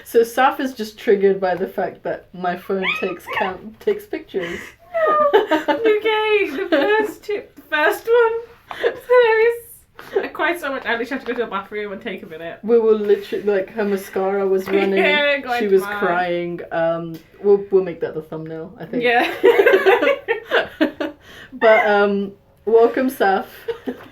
So Saff is just triggered by the fact that my phone takes pictures. Okay, the first one. It's hilarious. I cried so much I literally had to go to the bathroom and take a minute. We were literally, like, her mascara was running. Yeah, she was crying. We'll make that the thumbnail, I think. Yeah. But welcome, Saff,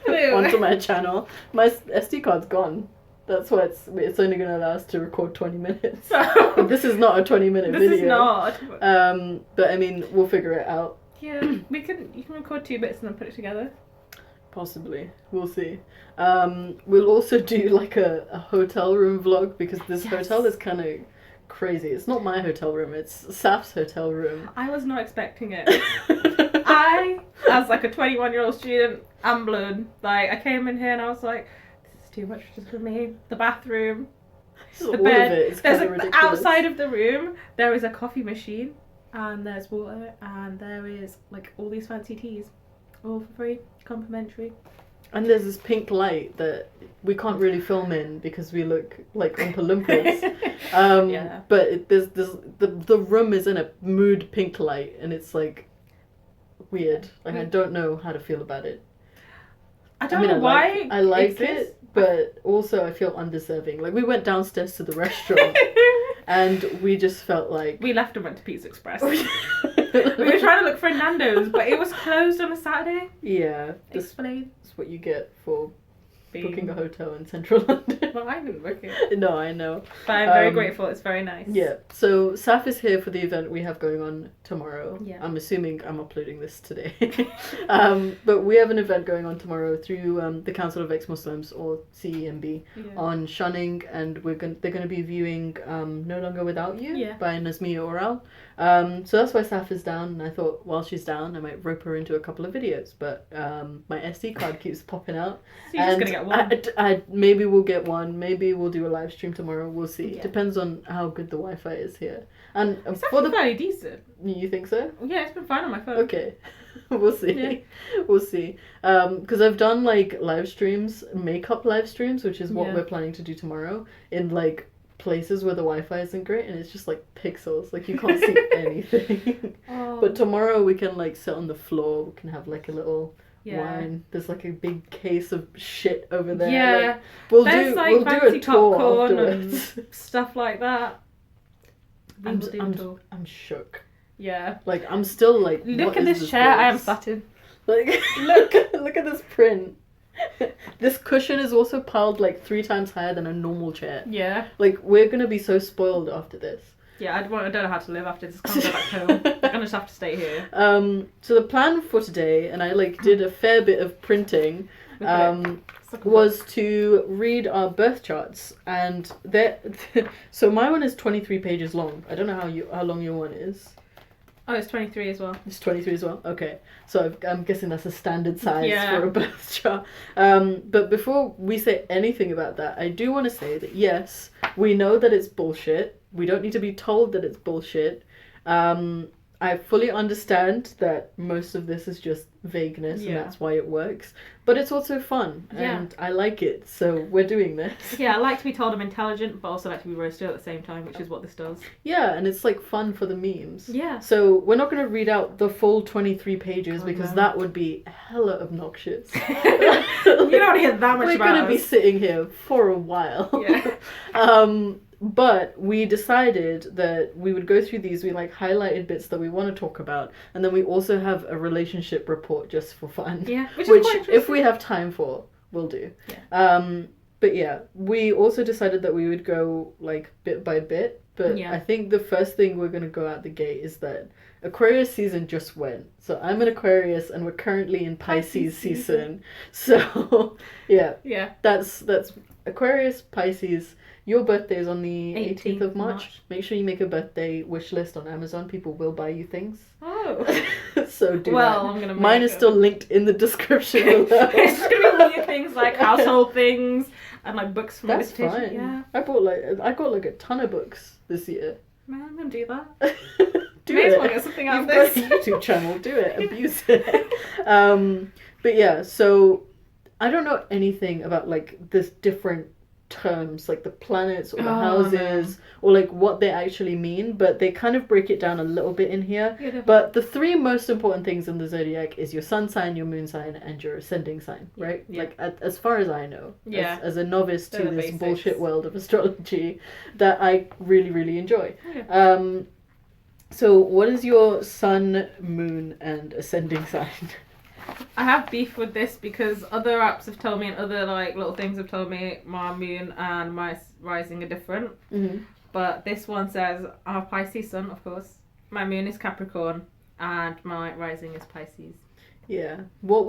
Hello. onto my channel. My SD card's gone. That's why it's only going to allow us to record 20 minutes. But this is not a 20-minute video. This is not. But I mean, we'll figure it out. Yeah, you can record 2 bits and then put it together. Possibly. We'll see. We'll also do like a hotel room vlog because this hotel is kind of crazy. It's not my hotel room, it's Saff's hotel room. I was not expecting it. I, as like a 21-year-old student, am blown. Like, I came in here and I was like, this is too much just for me. The bathroom, the bed. There's outside of the room, there is a coffee machine and there's water and there is like all these fancy teas. All for free, complimentary. And there's this pink light that we can't really film in because we look like Oompa Loompas. Yeah. But the room is in a mood pink light and it's like weird. Like I don't know how to feel about it. I don't know why I like it, but also I feel undeserving. Like we went downstairs to the restaurant and we just felt like we left and went to Pizza Express. We were trying to look for a Nando's, but it was closed on a Saturday. Yeah. Explain. That's what you get for booking a hotel in central London. Well, I didn't book it. No, I know. But I'm very grateful. It's very nice. Yeah. So Saff is here for the event we have going on tomorrow. Yeah. I'm assuming I'm uploading this today. But we have an event going on tomorrow through the Council of Ex-Muslims, or CEMB, on shunning, and they're going to be viewing No Longer Without You by Nazmiya Oral. So that's why Saff is down, and I thought while she's down I might rope her into a couple of videos, but my SD card keeps popping out. So you're just gonna get one. Maybe we'll get one, maybe we'll do a live stream tomorrow, we'll see. Yeah. Depends on how good the Wi-Fi is here. And it's actually fairly decent. You think so? Yeah, it's been fine on my phone. Okay. We'll see. We'll see. Because I've done like live streams, makeup live streams, which is what we're planning to do tomorrow, in like places where the Wi-Fi isn't great and it's just like pixels, like you can't see anything. But tomorrow we can like sit on the floor, we can have like a little wine. There's like a big case of shit over there. Yeah. Like, we'll do a tour afterwards. And stuff like that. I'm shook. Yeah. Like I'm still like, look at this chair I am sat in. Like look at this print. This cushion is also piled like 3 times higher than a normal chair. Yeah. Like we're gonna be so spoiled after this. Yeah, I don't know how to live after this. I can't go back home. I'm gonna just have to stay here. So the plan for today, and I like did a fair bit of printing, was to read our birth charts, and so my one is 23 pages long. I don't know how long your one is. Oh, it's 23 as well. It's 23 as well? Okay. So I'm guessing that's a standard size for a birth chart. But before we say anything about that, I do want to say that yes, we know that it's bullshit. We don't need to be told that it's bullshit. I fully understand that most of this is just vagueness and that's why it works. But it's also fun and I like it, so we're doing this. Yeah, I like to be told I'm intelligent, but also like to be roasted at the same time, which is what this does. Yeah, and it's like fun for the memes. Yeah. So we're not going to read out the full 23 pages because that would be hella obnoxious. You don't hear that much we're about going to be sitting here for a while. Yeah. But we decided that we would go through these. We like highlighted bits that we want to talk about, and then we also have a relationship report just for fun. Yeah, which if we have time for, we'll do. Yeah. But yeah, we also decided that we would go like bit by bit. But I think the first thing we're gonna go out the gate is that Aquarius season just went. So I'm an Aquarius, and we're currently in Pisces season. So yeah, that's Aquarius, Pisces. Your birthday is on the 18th of March. Make sure you make a birthday wish list on Amazon. People will buy you things. Oh. So do that. I'm gonna. Mine is still linked in the description below. It's just gonna be things like household things and like books from That's fine. Yeah. I got like a ton of books this year. Man, I'm gonna do that. May as well get something out of this. You've got a YouTube channel. Do it. Abuse it. But yeah, so I don't know anything about like this different terms, like the planets or the houses, or like what they actually mean, but they kind of break it down a little bit in here. Yeah, but the three most important things in the zodiac is your sun sign, your moon sign, and your ascending sign, right? Yeah. Like as far as I know, yeah, as a novice to They're the this basics. bullshit world of astrology that I really, really enjoy. Yeah. So what is your sun, moon, and ascending sign? I have beef with this because other apps have told me and other like little things have told me my moon and my rising are different. Mm-hmm. But this one says I'm a Pisces sun, of course. My moon is Capricorn and my rising is Pisces. Yeah. What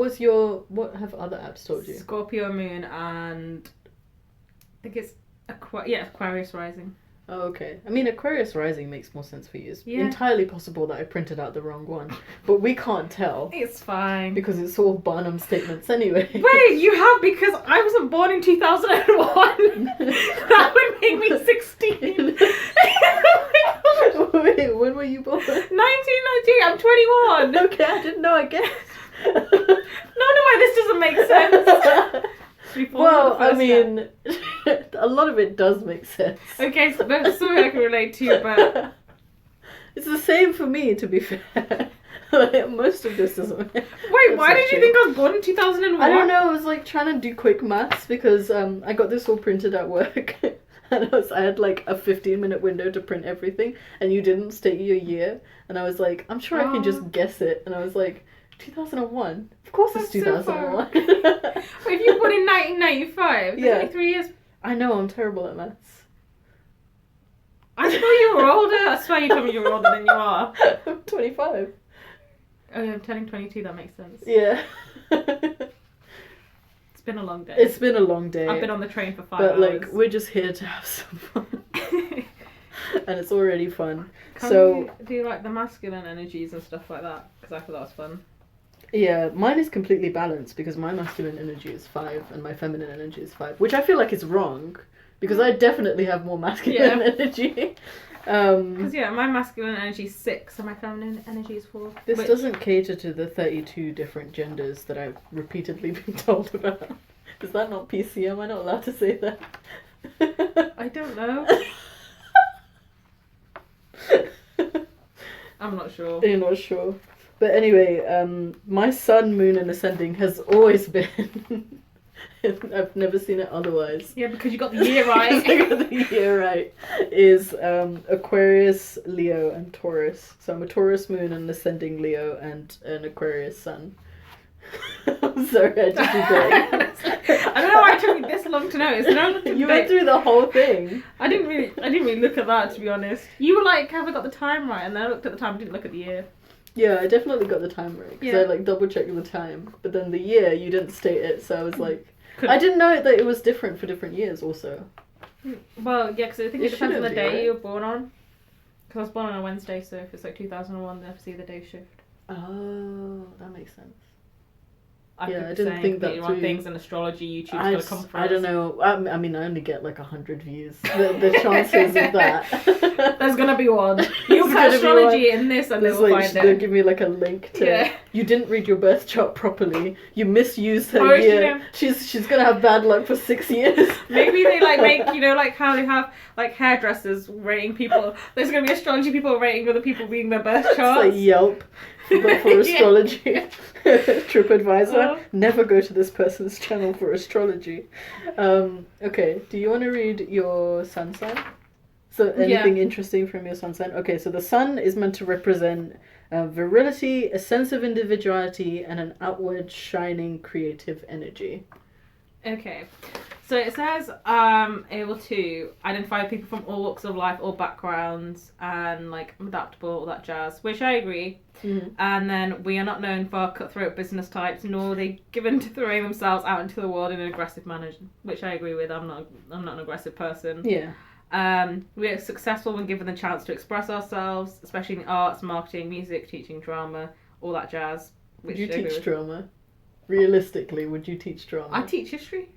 have other apps told you? Scorpio moon and I think it's Aquarius rising. Oh, okay. I mean, Aquarius rising makes more sense for you. It's entirely possible that I printed out the wrong one, but we can't tell. It's fine. Because it's all Barnum statements anyway. Wait, you have, because I wasn't born in 2001. That would make me 16. Wait, when were you born? 1990, I'm 21. Okay, I didn't know, I guess. No wonder why this doesn't make sense. Well, I mean, a lot of it does make sense. Okay, so that's something I can relate to, but... It's the same for me, to be fair. Like, most of this doesn't... Wait, why did you think I was born in 2001? I don't know, I was like trying to do quick maths because I got this all printed at work. And I had like a 15-minute window to print everything, and you didn't state your year. And I was like, I'm sure I can just guess it. And I was like, 2001? Of course it's 2001. Wait, if you were born in 1995, that's only 3 years. I know, I'm terrible at maths. I thought you were older. I swear you told me you were older than you are. I'm 25. Oh yeah, I'm turning 22, that makes sense. Yeah. It's been a long day. It's been a long day. I've been on the train for 5 hours. But like, we're just here to have some fun. And it's already fun. Can so we do like the masculine energies and stuff like that? Because I thought that was fun. Yeah, mine is completely balanced because my masculine energy is 5 and my feminine energy is 5, which I feel like is wrong because I definitely have more masculine energy. Because my masculine energy is 6 and my feminine energy is 4. This doesn't cater to the 32 different genders that I've repeatedly been told about. Is that not PC? Am I not allowed to say that? I don't know. I'm not sure. You're not sure. But anyway, my sun, moon, and ascending has always been. I've never seen it otherwise. Yeah, because you got the year right. I got the year right. Is Aquarius, Leo, and Taurus. So I'm a Taurus moon, an ascending Leo, and an Aquarius sun. I'm sorry, I just did that. I don't know why it took me this long to notice. You went through the whole thing. I didn't really look at that, to be honest. You were like, have I got the time right? And then I looked at the time and didn't look at the year. Yeah, I definitely got the time right because I like double checked the time, but then the year you didn't state it, so I was like, I didn't know that it was different for different years also. Well, yeah, because I think it depends on the day you were born on. Because I was born on a Wednesday, so if it's like 2001, then obviously the day shift. Oh, that makes sense. I didn't think that through. Things in astrology, YouTube's gonna come from. I don't know. I mean, I only get like 100 views. The chances of that. There's gonna be one. You put astrology in this, and they'll find it. They'll give me like a link to. You didn't read your birth chart properly. You misused her year. She's gonna have bad luck for 6 years. Maybe they like make like how they have like hairdressers rating people. There's gonna be astrology people rating other people reading their birth charts. It's like Yelp. But for astrology. TripAdvisor. Never go to this person's channel for astrology. Okay, do you want to read your sun sign? So anything interesting from your sun sign? Okay, so the sun is meant to represent virility, a sense of individuality, and an outward shining creative energy. Okay. So it says able to identify people from all walks of life, all backgrounds, and like adaptable, all that jazz, which I agree. Mm-hmm. And then we are not known for cutthroat business types, nor are they given to throwing themselves out into the world in an aggressive manner, which I agree with. I'm not an aggressive person. Yeah. We are successful when given the chance to express ourselves, especially in arts, marketing, music, teaching drama, all that jazz. Would you teach drama? Realistically, would you teach drama? I teach history.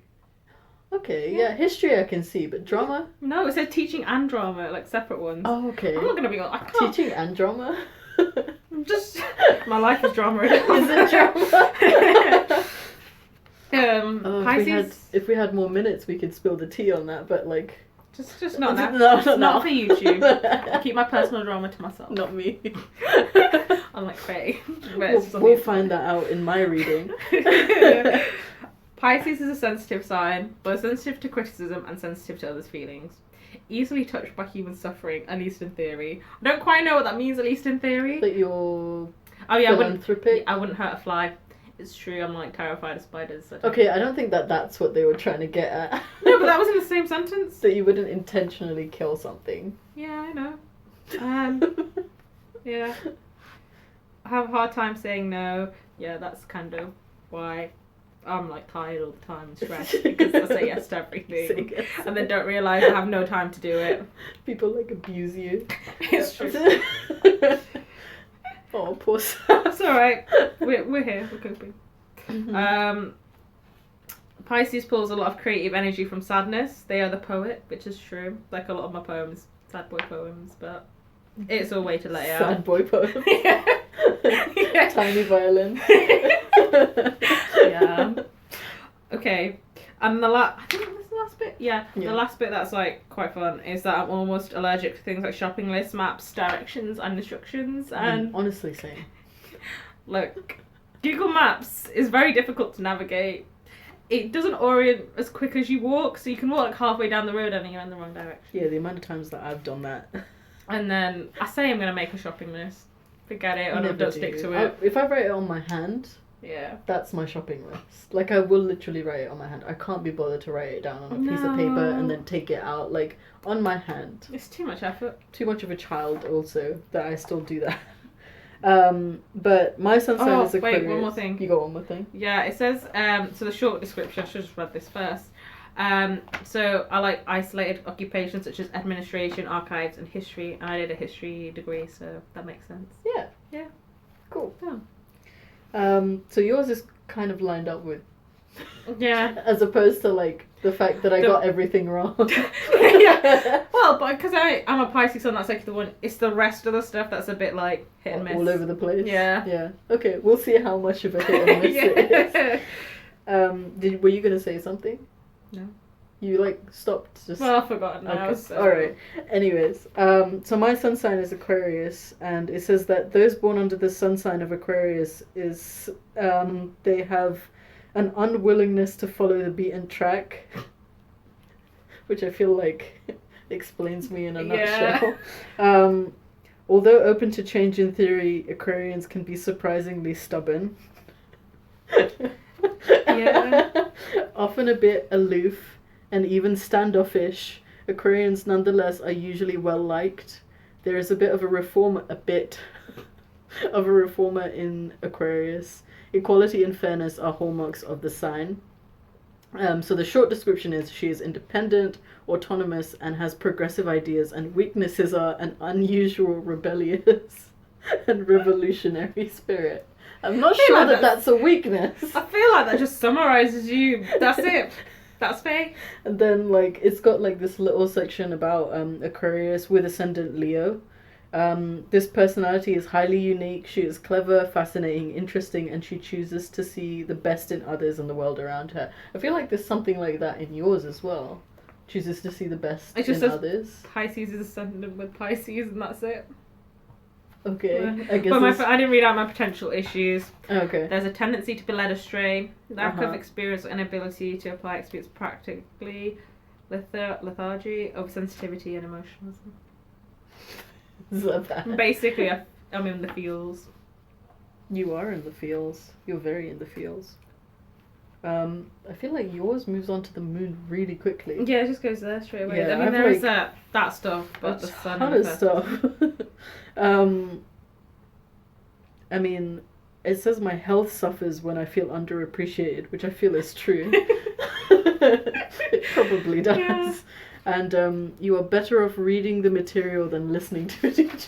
Okay, yeah, history I can see, but drama? No, it said teaching and drama, like separate ones. Oh, okay. I'm not gonna be I can't. Teaching and drama? Just my life is drama. Is it drama? Pisces. If we had more minutes, we could spill the tea on that. But like, just not now. No, not for YouTube. I keep my personal drama to myself. Not me. I'm like Faye. We'll find that out in my reading. Pisces is a sensitive sign, both sensitive to criticism and sensitive to others' feelings. Easily touched by human suffering, at least in theory. I don't quite know what that means, at least in theory. That you're philanthropic? I wouldn't hurt a fly. It's true, I'm like terrified of spiders. So okay, I don't think that's what they were trying to get at. No, but that was in the same sentence. That you wouldn't intentionally kill something. Yeah, I know. Yeah. I have a hard time saying no. Yeah, that's kind of why I'm like tired all the time and stressed because I say yes to everything yes. And then don't realise I have no time to do it. People like abuse you. It's true. Oh, poor Saff. It's alright. We're here. We're coping. Mm-hmm. Pisces pulls a lot of creative energy from sadness. They are the poet, which is true. Like a lot of my poems, sad boy poems, but it's a way to let it out. Sad boy poems. Yeah. Tiny violin. Yeah. Okay. And I think that's the last bit. Yeah. The last bit that's like quite fun is that I'm almost allergic to things like shopping lists, maps, directions, and instructions. And honestly, same. Look, Google Maps is very difficult to navigate. It doesn't orient as quick as you walk, so you can walk like halfway down the road and you're in the wrong direction. Yeah, the amount of times that I've done that. And then I say I'm gonna make a shopping list. Forget it, or don't stick to it. If I write it on my hand, that's my shopping list. Like, I will literally write it on my hand. I can't be bothered to write it down on a piece of paper and then take it out. Like, on my hand. It's too much effort. Too much of a child, also, that I still do that. But my sun sign is Aquarius. Wait, one more thing. You got one more thing? Yeah, it says, so the short description, I should have read this first. So I like isolated occupations such as administration, archives, and history, and I did a history degree, so that makes sense. Yeah. Yeah. Cool. Yeah. So yours is kind of lined up with. Yeah. As opposed to like the fact that I got everything wrong. Yeah. Well, but because I'm a Pisces sun, that's like the one. It's the rest of the stuff that's a bit like hit and miss. All over the place. Yeah. Yeah. Okay, we'll see how much of a hit and miss it is. Were you gonna say something? No. You like stopped just. Well, I've forgotten now. Okay. So. All right. Anyways, so my sun sign is Aquarius, and it says that those born under the sun sign of Aquarius is they have an unwillingness to follow the beaten track, which I feel like explains me in a nutshell. Although open to change in theory, Aquarians can be surprisingly stubborn. Yeah. Often a bit aloof and even standoffish, Aquarians nonetheless are usually well liked. There is a bit of a reformer in Aquarius. Equality and fairness are hallmarks of the sign. So the short description is she is independent, autonomous, and has progressive ideas, and weaknesses are an unusual, rebellious, and revolutionary spirit. I'm not sure that that's a weakness. I feel like that just summarizes you. That's it. That's Faye. And then, like, it's got, like, this little section about Aquarius with ascendant Leo. This personality is highly unique. She is clever, fascinating, interesting, and she chooses to see the best in others and the world around her. I feel like there's something like that in yours as well. Chooses to see the best in others. Pisces is ascendant with Pisces, and that's it. Okay, I guess. But I didn't read out my potential issues. Okay. There's a tendency to be led astray, lack of experience or inability to apply experience practically, lethargy, oversensitivity, and emotionalism. Is that bad? Basically, I'm in the feels. You are in the feels. You're very in the feels. I feel like yours moves on to the moon really quickly. Yeah, it just goes there straight away. Yeah, I mean, there's that stuff, but the sun. Ton of stuff. I mean, it says my health suffers when I feel underappreciated, which I feel is true. It probably does. Yeah. And you are better off reading the material than listening to it,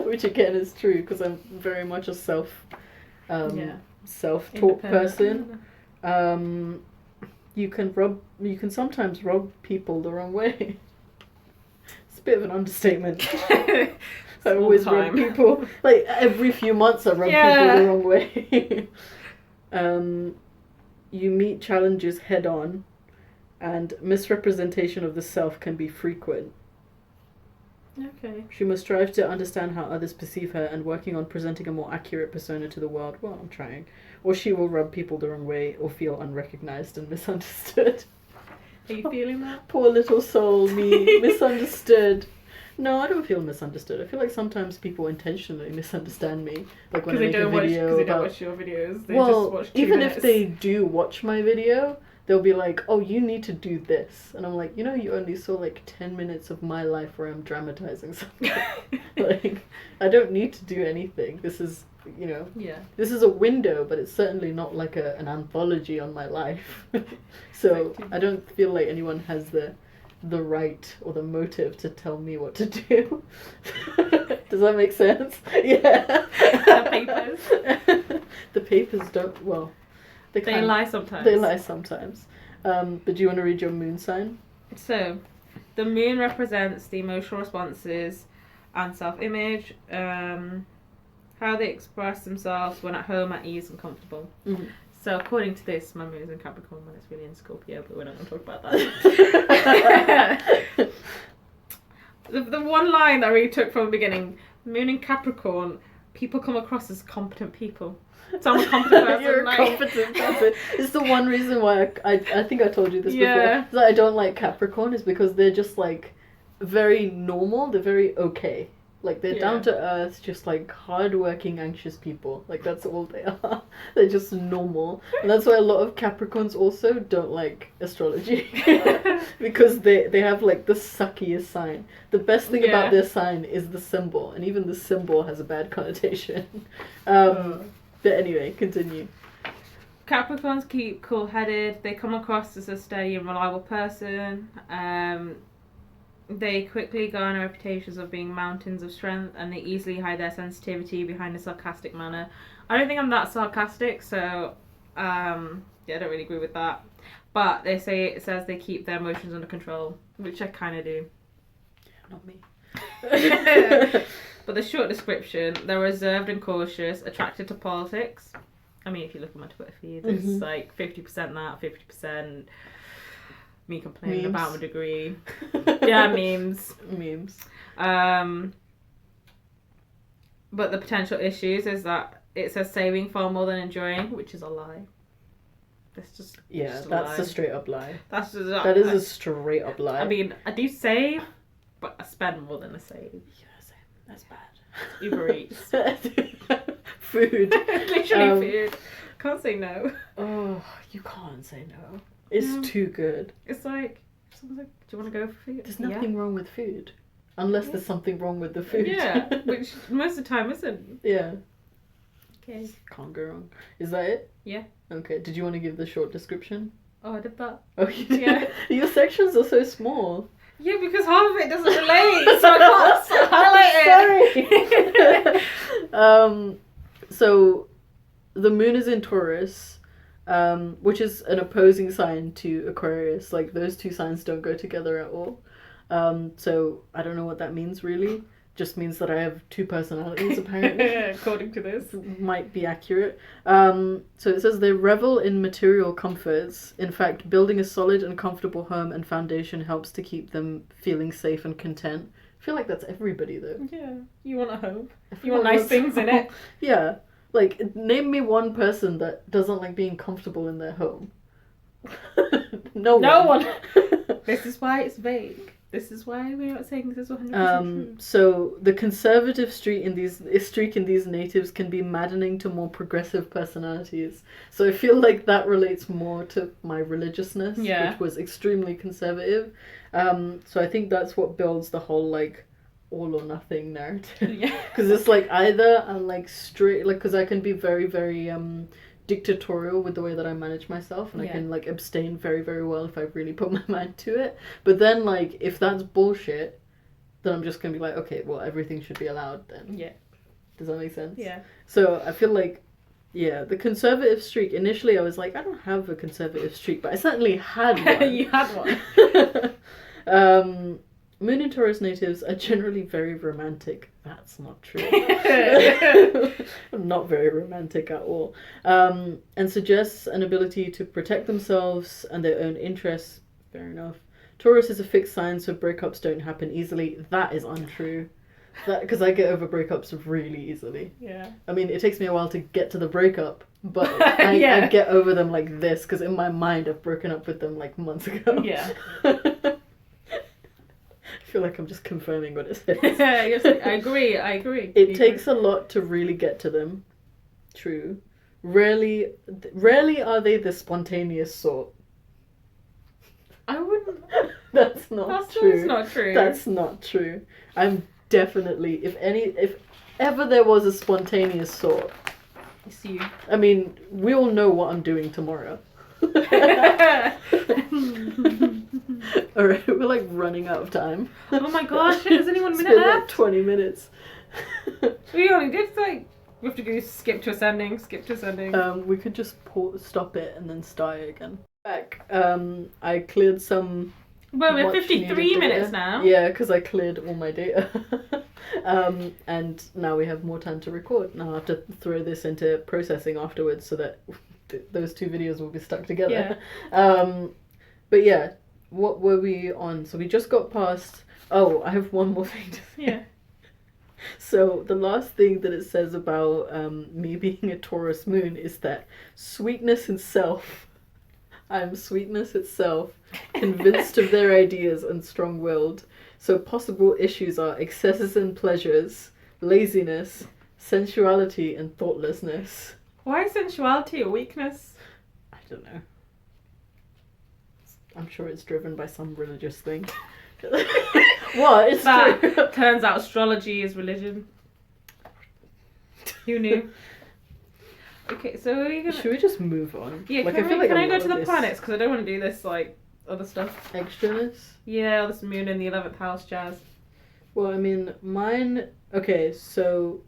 which again is true because I'm very much a self-taught person. You can sometimes rub people the wrong way. It's a bit of an understatement. I always rub people, like every few months I rub people the wrong way. you meet challenges head on, and misrepresentation of the self can be frequent. Okay. She must strive to understand how others perceive her and working on presenting a more accurate persona to the world. Well, I'm trying. Or she will rub people the wrong way or feel unrecognized and misunderstood. Are you feeling that? Poor little soul, me, misunderstood. No, I don't feel misunderstood. I feel like sometimes people intentionally misunderstand me. Like when I make a video because they don't watch your videos. They well, just watch 2 even minutes. if they do watch my video, they'll be like, oh, you need to do this. And I'm like, you know, you only saw like 10 minutes of my life where I'm dramatizing something. Like, I don't need to do anything. This is, you know, this is a window, but it's certainly not like an anthology on my life. So I don't feel like anyone has the right or the motive to tell me what to do. Does that make sense? Yeah. The papers. The papers don't, well, they lie sometimes. They lie sometimes. But do you want to read your moon sign? So, the moon represents the emotional responses and self-image, how they express themselves when at home, at ease and comfortable. Mm-hmm. So according to this, my moon is in Capricorn when it's really in Scorpio, but we're not going to talk about that. The one line that I really took from the beginning, moon in Capricorn, people come across as competent people. So I'm a competent person. You're a competent person. It's the one reason why I think I told you this before. That I don't like Capricorn is because they're just like very normal. They're very okay. Like they're down to earth, just like hardworking, anxious people. Like that's all they are. They're just normal, and that's why a lot of Capricorns also don't like astrology because they have like the suckiest sign. The best thing about their sign is the symbol, and even the symbol has a bad connotation. But anyway, continue. Capricorns keep cool-headed. They come across as a steady and reliable person. They quickly garner reputations of being mountains of strength, and they easily hide their sensitivity behind a sarcastic manner. I don't think I'm that sarcastic, so I don't really agree with that. But it says they keep their emotions under control, which I kind of do. Yeah, not me. But the short description: they're reserved and cautious, attracted to politics. I mean, if you look at my Twitter feed, it's like 50% that, 50%. Me complaining about my degree. Yeah, memes. But the potential issues is that it says saving far more than enjoying, which is a lie. That's just that's a straight up lie. That is a straight up lie. I mean, I do save, but I spend more than I save. Yeah, same. That's bad. Uber Eats. Food. Literally food. Can't say no. Oh, you can't say no. It's too good. It's like, someone's like, do you want to go for food? There's nothing wrong with food. Unless there's something wrong with the food. Yeah, which most of the time isn't. Yeah. Okay. Can't go wrong. Is that it? Yeah. Okay, did you want to give the short description? Oh, I did that. Oh, you did? Yeah. Your sections are so small. Yeah, because half of it doesn't relate, so I can't highlight it. So, the moon is in Taurus. Which is an opposing sign to Aquarius. Like, those two signs don't go together at all. So, I don't know what that means, really. Just means that I have two personalities, apparently. According to this. Might be accurate. So, it says they revel in material comforts. In fact, building a solid and comfortable home and foundation helps to keep them feeling safe and content. I feel like that's everybody, though. Yeah. You want a home. You want nice things in it. Yeah. Like, name me one person that doesn't like being comfortable in their home. No one. This is why it's vague. This is why we're not saying this is 100% true. So, the conservative streak in these natives can be maddening to more progressive personalities. So I feel like that relates more to my religiousness, which was extremely conservative. So I think that's what builds the whole, like, all or nothing narrative. Yeah. Because it's like either I'm like straight, like, because I can be very, very dictatorial with the way that I manage myself, and I can like abstain very, very well if I really put my mind to it. But then, like, if that's bullshit, then I'm just gonna be like, okay, well, everything should be allowed then. Yeah. Does that make sense? Yeah. So I feel like, yeah, the conservative streak, initially I was like, I don't have a conservative streak, but I certainly had one. You had one. Moon and Taurus natives are generally very romantic. That's not true. Not very romantic at all. And suggests an ability to protect themselves and their own interests. Fair enough. Taurus is a fixed sign, so breakups don't happen easily. That is untrue. Because I get over breakups really easily. Yeah. I mean, it takes me a while to get to the breakup, but I get over them like this, because in my mind I've broken up with them like months ago. Yeah. I feel like I'm just confirming what it says. Yes, I agree. It takes a lot to really get to them. True. Rarely are they the spontaneous sort. I wouldn't. That's not true. That's not true. That's not true. I'm definitely, if ever there was a spontaneous sort. It's you. I mean, we all know what I'm doing tomorrow. Alright, we're like running out of time. Oh my gosh, there's only 1 minute It's been left. like 20 minutes. We only did we have to go skip to ascending. We could just stop it and then start it again. Back. I cleared some. Well, we're 53 minutes now. Yeah, because I cleared all my data. And now we have more time to record. Now I have to throw this into processing afterwards so that those two videos will be stuck together. Yeah. But yeah, what were we on? So we just got past. Oh, I have one more thing to say. Yeah. So the last thing that it says about me being a Taurus moon is that sweetness itself. I'm sweetness itself, convinced of their ideas and strong-willed. So possible issues are excesses in pleasures, laziness, sensuality, and thoughtlessness. Why is sensuality a weakness? I don't know. I'm sure it's driven by some religious thing. What? It's true. Turns out astrology is religion. Who knew? Okay, so are you gonna... Should we just move on? Yeah, like, can I go to the this planets? Because I don't want to do this, like, other stuff. extraness? Yeah, this moon in the 11th house jazz. Well, I mean, mine... Okay, so...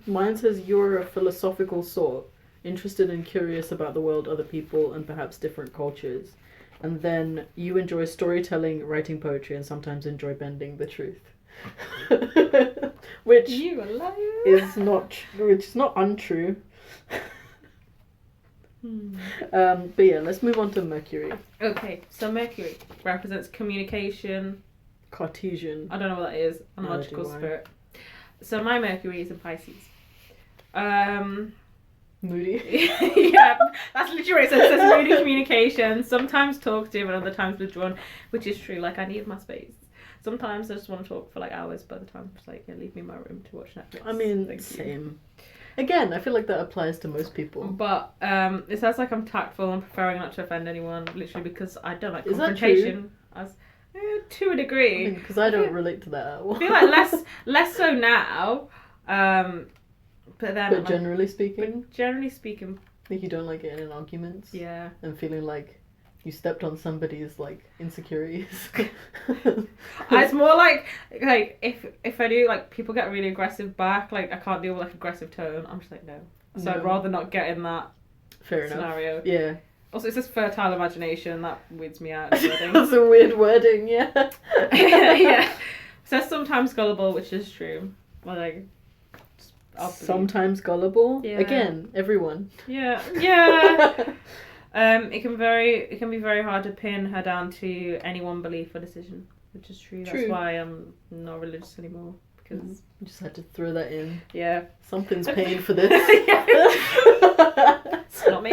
mine says you're a philosophical sort, interested and curious about the world, other people, and perhaps different cultures. And then you enjoy storytelling, writing poetry, and sometimes enjoy bending the truth. Which You a liar. is not untrue. But yeah, let's move on to Mercury. Okay, so Mercury represents communication. Cartesian. I don't know what that is. Neither Analogical do I. spirit. So my Mercury is in Pisces. Moody. Yeah, that's literally what it says. It says moody communication, sometimes talkative and other times withdrawn, which is true. Like, I need my space. Sometimes I just want to talk for like hours, but the time I'm just like, yeah, leave me in my room to watch Netflix. I mean, same. Again, I feel like that applies to most people. But it says like I'm tactful and preferring not to offend anyone, literally because I don't like Is that confrontation. As to a degree. Because I don't relate to that at all. I feel like less so now. But then. But generally speaking, like you don't like getting in arguments. Yeah. And feeling like you stepped on somebody's like insecurities. It's more like if I do, like, people get really aggressive back, like I can't deal with like aggressive tone. I'm just like, no. So I'd rather not get in that scenario. Yeah. Also, it says fertile imagination. That weirds me out. That's a weird wording. Yeah. Yeah. It says sometimes gullible, which is true. Like. Sometimes gullible. Yeah. Again, everyone. Yeah. It can be very hard to pin her down to any one belief or decision, which is true. That's why I'm not religious anymore, because you just had to throw that in. Yeah. Something's paying for this. It's not me.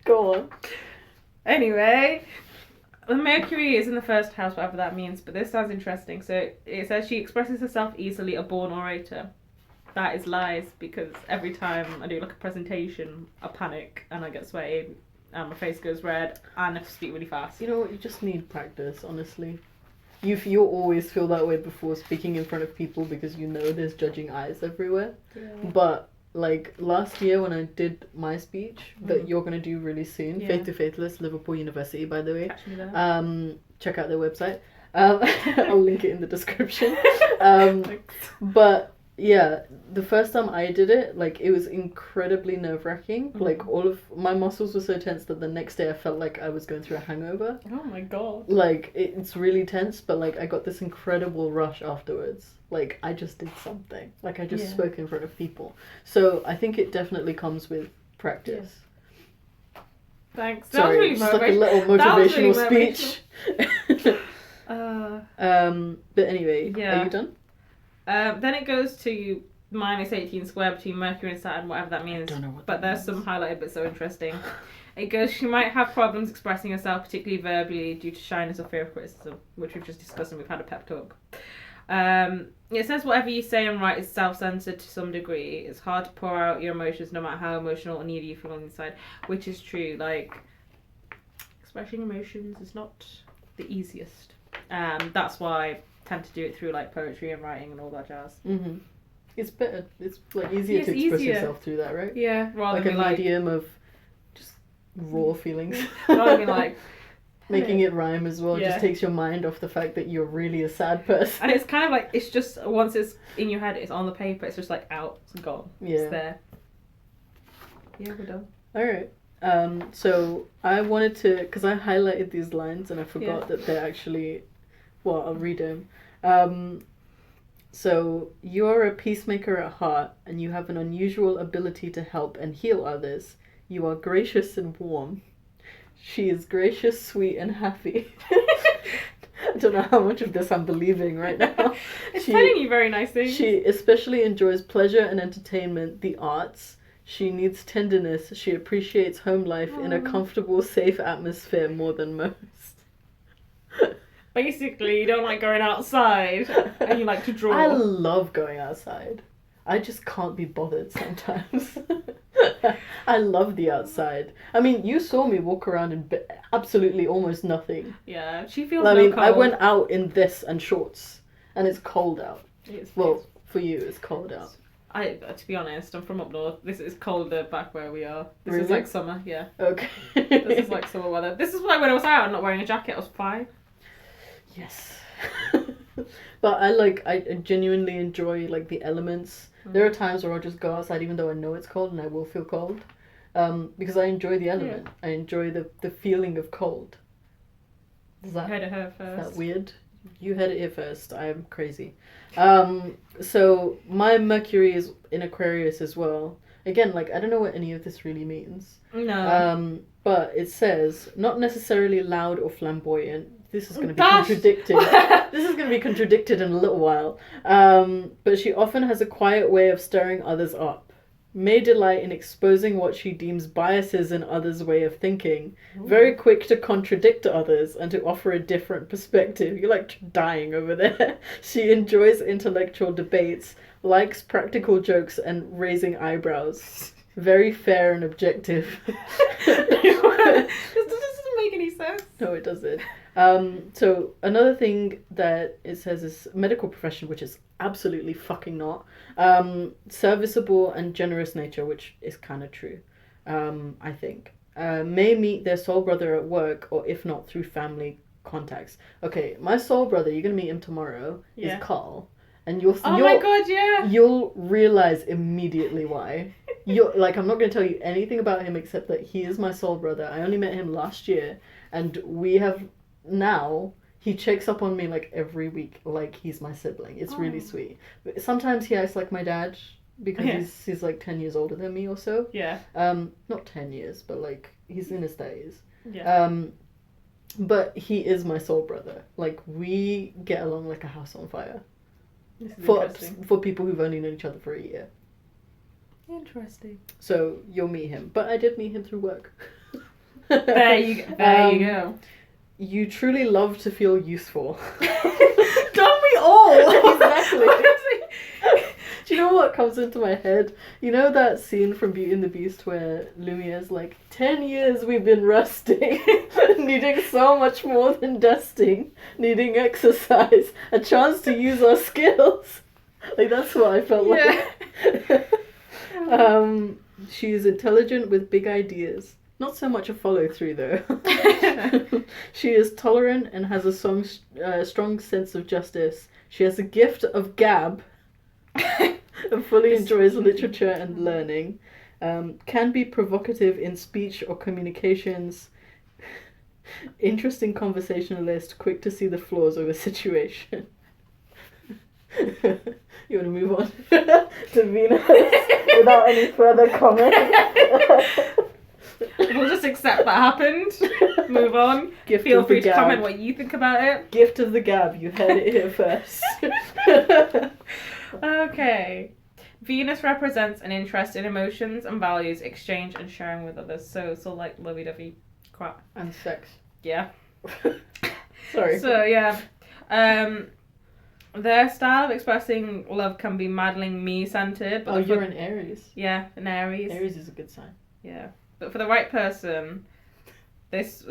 Go on. Anyway. The Mercury is in the first house, whatever that means, but this sounds interesting. So it says she expresses herself easily, a born orator. That is lies, because every time I do like a presentation, I panic and I get sweaty and my face goes red and I speak really fast. You know what, you just need practice, honestly. You'll always feel that way before speaking in front of people because you know there's judging eyes everywhere. Yeah. But like last year when I did my speech that you're gonna do really soon, Faith to Faithless, Liverpool University, by the way. Catch me there. Check out their website. I'll link it in the description. But Yeah, the first time I did it, like, it was incredibly nerve-wracking. Mm-hmm. Like, all of my muscles were so tense that the next day I felt like I was going through a hangover. Oh my god. Like, it's really tense, but, like, I got this incredible rush afterwards. Like, I just did something. Like, I just spoke in front of people. So, I think it definitely comes with practice. Yeah. Thanks. That Sorry, was really just like a little motivational speech. But anyway, are you done? Then it goes to -18 square between Mercury and Saturn, whatever that means. I don't know what but there's some highlighted bits so interesting. It goes, she might have problems expressing herself, particularly verbally, due to shyness or fear of criticism, which we've just discussed and we've had a pep talk. It says whatever you say and write is self-centered to some degree. It's hard to pour out your emotions no matter how emotional or needy you feel on the inside, which is true. Like, expressing emotions is not the easiest. That's why I tend to do it through like poetry and writing and all that jazz. Mm-hmm. It's better. It's like easier to express yourself through that, right? Yeah, rather like than a medium of just raw feelings. Rather than like making it rhyme as well just takes your mind off the fact that you're really a sad person. And it's kind of like, it's just once it's in your head, it's on the paper. It's just like out, it's gone. Yeah, it's there. Yeah, we're done. All right. So I wanted to, because I highlighted these lines and I forgot that they're actually, well, I'll read them. So, you're a peacemaker at heart and you have an unusual ability to help and heal others. You are gracious and warm. She is gracious, sweet, and happy. I don't know how much of this I'm believing right now. It's telling you very nice things. She especially enjoys pleasure and entertainment, the arts. She needs tenderness. She appreciates home life in a comfortable, safe atmosphere more than most. Basically, you don't like going outside and you like to draw. I love going outside. I just can't be bothered sometimes. I love the outside. I mean, you saw me walk around in absolutely almost nothing. Yeah, she feels cold. I went out in this and shorts, and it's cold out. Well, for you, it's cold out. To be honest, I'm from up north. This is colder back where we are. This really? is like summer, yeah. Okay. This is like summer weather. This is why when I was out, I'm not wearing a jacket. I was fine. Yes. But I genuinely enjoy like the elements. There are times where I'll just go outside even though I know it's cold and I will feel cold. Because I enjoy the element. I enjoy the feeling of cold. Is that, heard it her first. Is that weird? You heard it here first. I'm crazy. So my Mercury is in Aquarius as well. Again, like, I don't know what any of this really means. No. But it says, not necessarily loud or flamboyant. This is going to be contradicted. This is going to be contradicted in a little while. But she often has a quiet way of stirring others up. May delight in exposing what she deems biases in others' way of thinking. Ooh. Very quick to contradict others and to offer a different perspective. You're like dying over there. She enjoys intellectual debates, likes practical jokes and raising eyebrows. Very fair and objective. This doesn't make any sense. No, it doesn't. So another thing that it says is medical profession, which is absolutely fucking not. Serviceable and generous nature, which is kind of true, I think. May meet their soul brother at work, or if not, through family contacts. Okay, my soul brother, you're gonna meet him tomorrow, is Carl. And my god, yeah! You'll realize immediately why. Like, I'm not gonna tell you anything about him except that he is my soul brother. I only met him last year, and we have... Now, he checks up on me like every week, like he's my sibling. It's really sweet. But sometimes he acts like my dad because he's like 10 years older than me or so. Yeah. Not 10 years, but like he's in his 30s. Yeah. But he is my soul brother. Like, we get along like a house on fire. For people who've only known each other for a year. Interesting. So you'll meet him, but I did meet him through work. There you go. You truly love to feel useful. Don't we all? Exactly. Do you know what comes into my head? You know that scene from Beauty and the Beast where Lumiere's like, 10 years we've been rusting, needing so much more than dusting, needing exercise, a chance to use our skills. Like, that's what I felt like. She is intelligent with big ideas. Not so much a follow-through, though. She is tolerant and has a strong sense of justice. She has a gift of gab. and fully enjoys literature and learning. Can be provocative in speech or communications. Interesting conversationalist, quick to see the flaws of a situation. You want to move on to Venus without any further comment? We'll just accept that happened. Move on. Feel free to comment what you think about it. Gift of the gab. You heard it here first. Okay. Venus represents an interest in emotions and values, exchange and sharing with others. So like lovey-dovey crap. And sex. Yeah. Sorry. So yeah. Their style of expressing love can be maddening me-centered. But you're an Aries. Yeah, an Aries. Aries is a good sign. Yeah. But for the right person,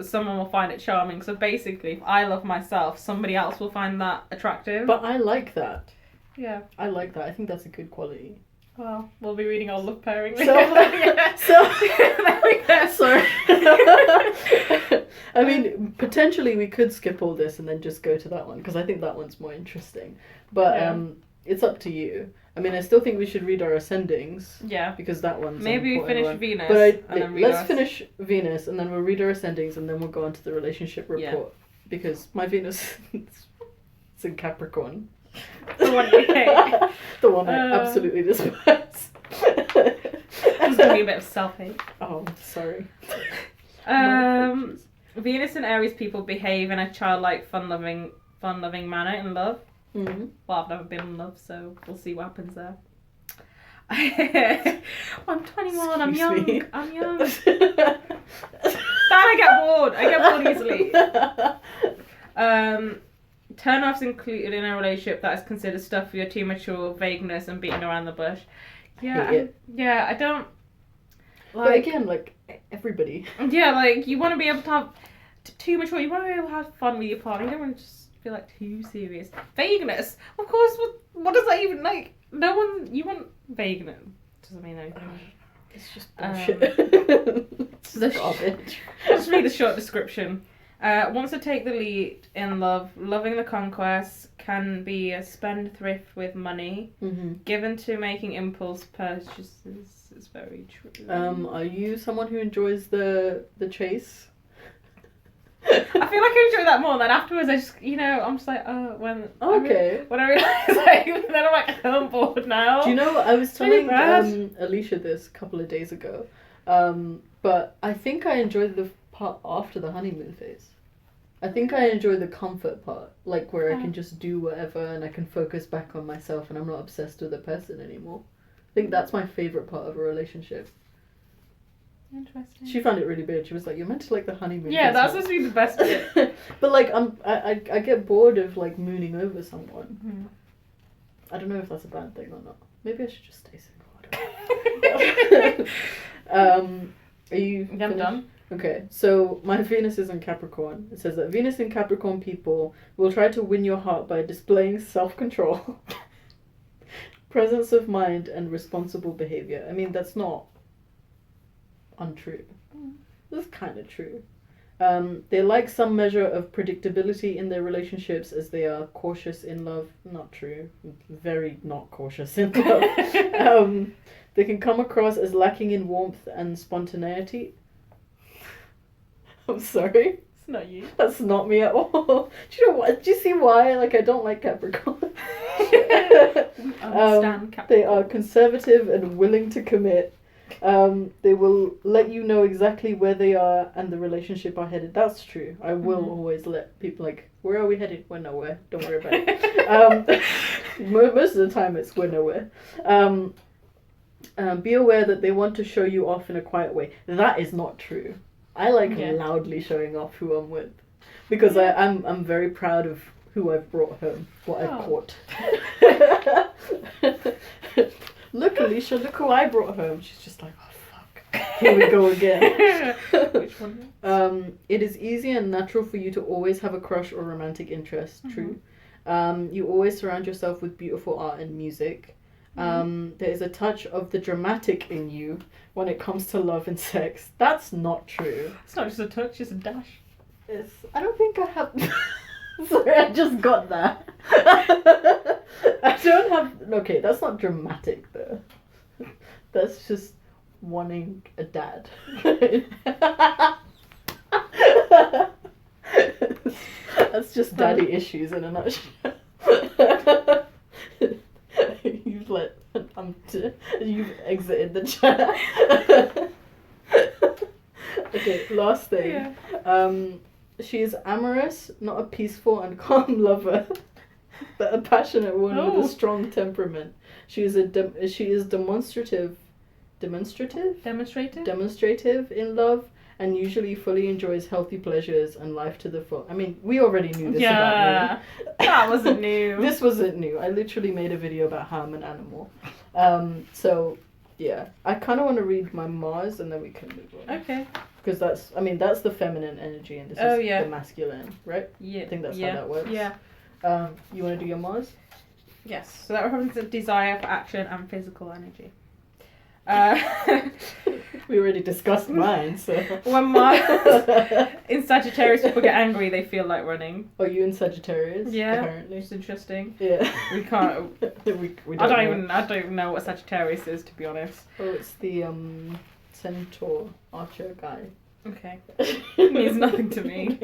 someone will find it charming. So basically, if I love myself, somebody else will find that attractive. But I like that. Yeah. I like that. I think that's a good quality. Well, we'll be reading our love pairing. Sorry. I mean, potentially we could skip all this and then just go to that one, because I think that one's more interesting. But it's up to you. I mean, I still think we should read our ascendings. Yeah. Because that one's maybe we finish one. Venus. But and then let's finish Venus and then we'll read our ascendings and then we'll go on to the relationship report. Yeah. Because my Venus is in Capricorn. The one you hate. The one I absolutely despise. There's going to be a bit of self-hate. Oh, sorry. Venus and Aries people behave in a childlike, fun-loving manner in love. Mm-hmm. Well, I've never been in love, so we'll see what happens there. I'm 21, I'm young. Me. I'm young. Then I get bored. I get bored easily. Turn-offs included in a relationship that is considered stuffy or too mature, vagueness and beating around the bush. Yeah, I don't... Like, but again, like, everybody. Yeah, like, you want to be able to have... Too mature, you want to be able to have fun with your partner. You don't want to just feel, like, too serious. Vagueness? Of course, what does that even, like... No one... You want vagueness. Doesn't mean anything. It's just bullshit. It's garbage. Just read the short description. Wants to take the lead in love, loving the conquest, can be a spendthrift with money, given to making impulse purchases. It's very true. Are you someone who enjoys the chase? I feel like I enjoy that more. Then afterwards, I just, I'm just like, when I realize, like, then I'm like, I'm bored now. Do you know, I was telling Alicia this a couple of days ago, but I think I enjoyed the part after the honeymoon phase. I think I enjoy the comfort part, like where I can just do whatever and I can focus back on myself and I'm not obsessed with the person anymore. I think that's my favourite part of a relationship. Interesting. She found it really weird. She was like, "You're meant to like the honeymoon." Yeah, that's supposed to be the best bit. But like, I get bored of like mooning over someone. Mm-hmm. I don't know if that's a bad thing or not. Maybe I should just stay single. Are you? I'm done. Okay, so my Venus is in Capricorn. It says that Venus in Capricorn people will try to win your heart by displaying self-control, presence of mind, and responsible behavior. I mean, that's not untrue. That's kind of true. They like some measure of predictability in their relationships as they are cautious in love. Not true. Very not cautious in love. They can come across as lacking in warmth and spontaneity. I'm sorry. It's not you. That's not me at all. Do you know what? Do you see why? Like, I don't like Capricorn. Capricorn. They are conservative and willing to commit. They will let you know exactly where they are and the relationship are headed. That's true. I will always let people like, where are we headed? We're nowhere. Don't worry about it. Most of the time it's we're nowhere. Be aware that they want to show you off in a quiet way. That is not true. I like loudly showing off who I'm with, because I'm very proud of who I've brought home, what I've caught. Look, Alicia, look who I brought home. She's just like, oh fuck, here we go again. Which one? It is easy and natural for you to always have a crush or romantic interest. True. You always surround yourself with beautiful art and music. There is a touch of the dramatic in you when it comes to love and sex. That's not true. It's not just a touch, it's a dash. I don't think I have... Sorry, I just got that. I don't have... Okay, that's not dramatic, though. That's just wanting a dad. That's just daddy issues in a nutshell. You've exited the chat. Okay, last thing. Yeah. She is amorous, not a peaceful and calm lover, but a passionate one with a strong temperament. She is demonstrative in love, and usually fully enjoys healthy pleasures and life to the full. I mean, we already knew this about me. That wasn't new. This wasn't new. I literally made a video about how I'm an animal. So, yeah. I kind of want to read my Mars and then we can move on. Okay. Because that's the feminine energy and this is the masculine, right? Yeah. I think that's how that works. Yeah. You want to do your Mars? Yes. So that represents a desire for action and physical energy. We already discussed mine, so... When Mars in Sagittarius, people get angry, they feel like running. Oh, you in Sagittarius? Yeah. Apparently. It's interesting. Yeah. We can't... we I don't even know what Sagittarius is, to be honest. Oh, it's the, centaur archer guy. Okay. It means nothing to me.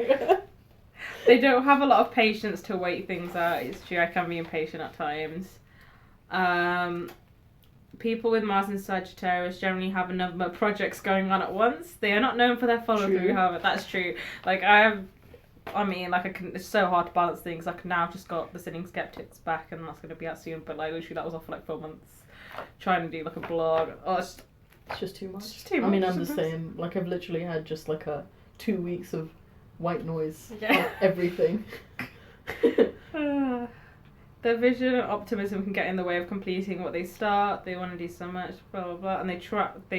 They don't have a lot of patience to wait things out. It's true, I can be impatient at times. People with Mars in Sagittarius generally have a number of projects going on at once. They are not known for their follow-through, however, that's true. Like, it's so hard to balance things. Like, now I've just got the Sinning Skeptics back, and that's going to be out soon, but, like, literally that was off for, like, 4 months. Trying to do, like, a blog. Oh, it's just too much. It's just too much. I mean, I'm the same. Like, I've literally had just, like, 2 weeks of white noise. Yeah. Of everything. Their vision and optimism can get in the way of completing what they start. They want to do so much, blah blah blah, and they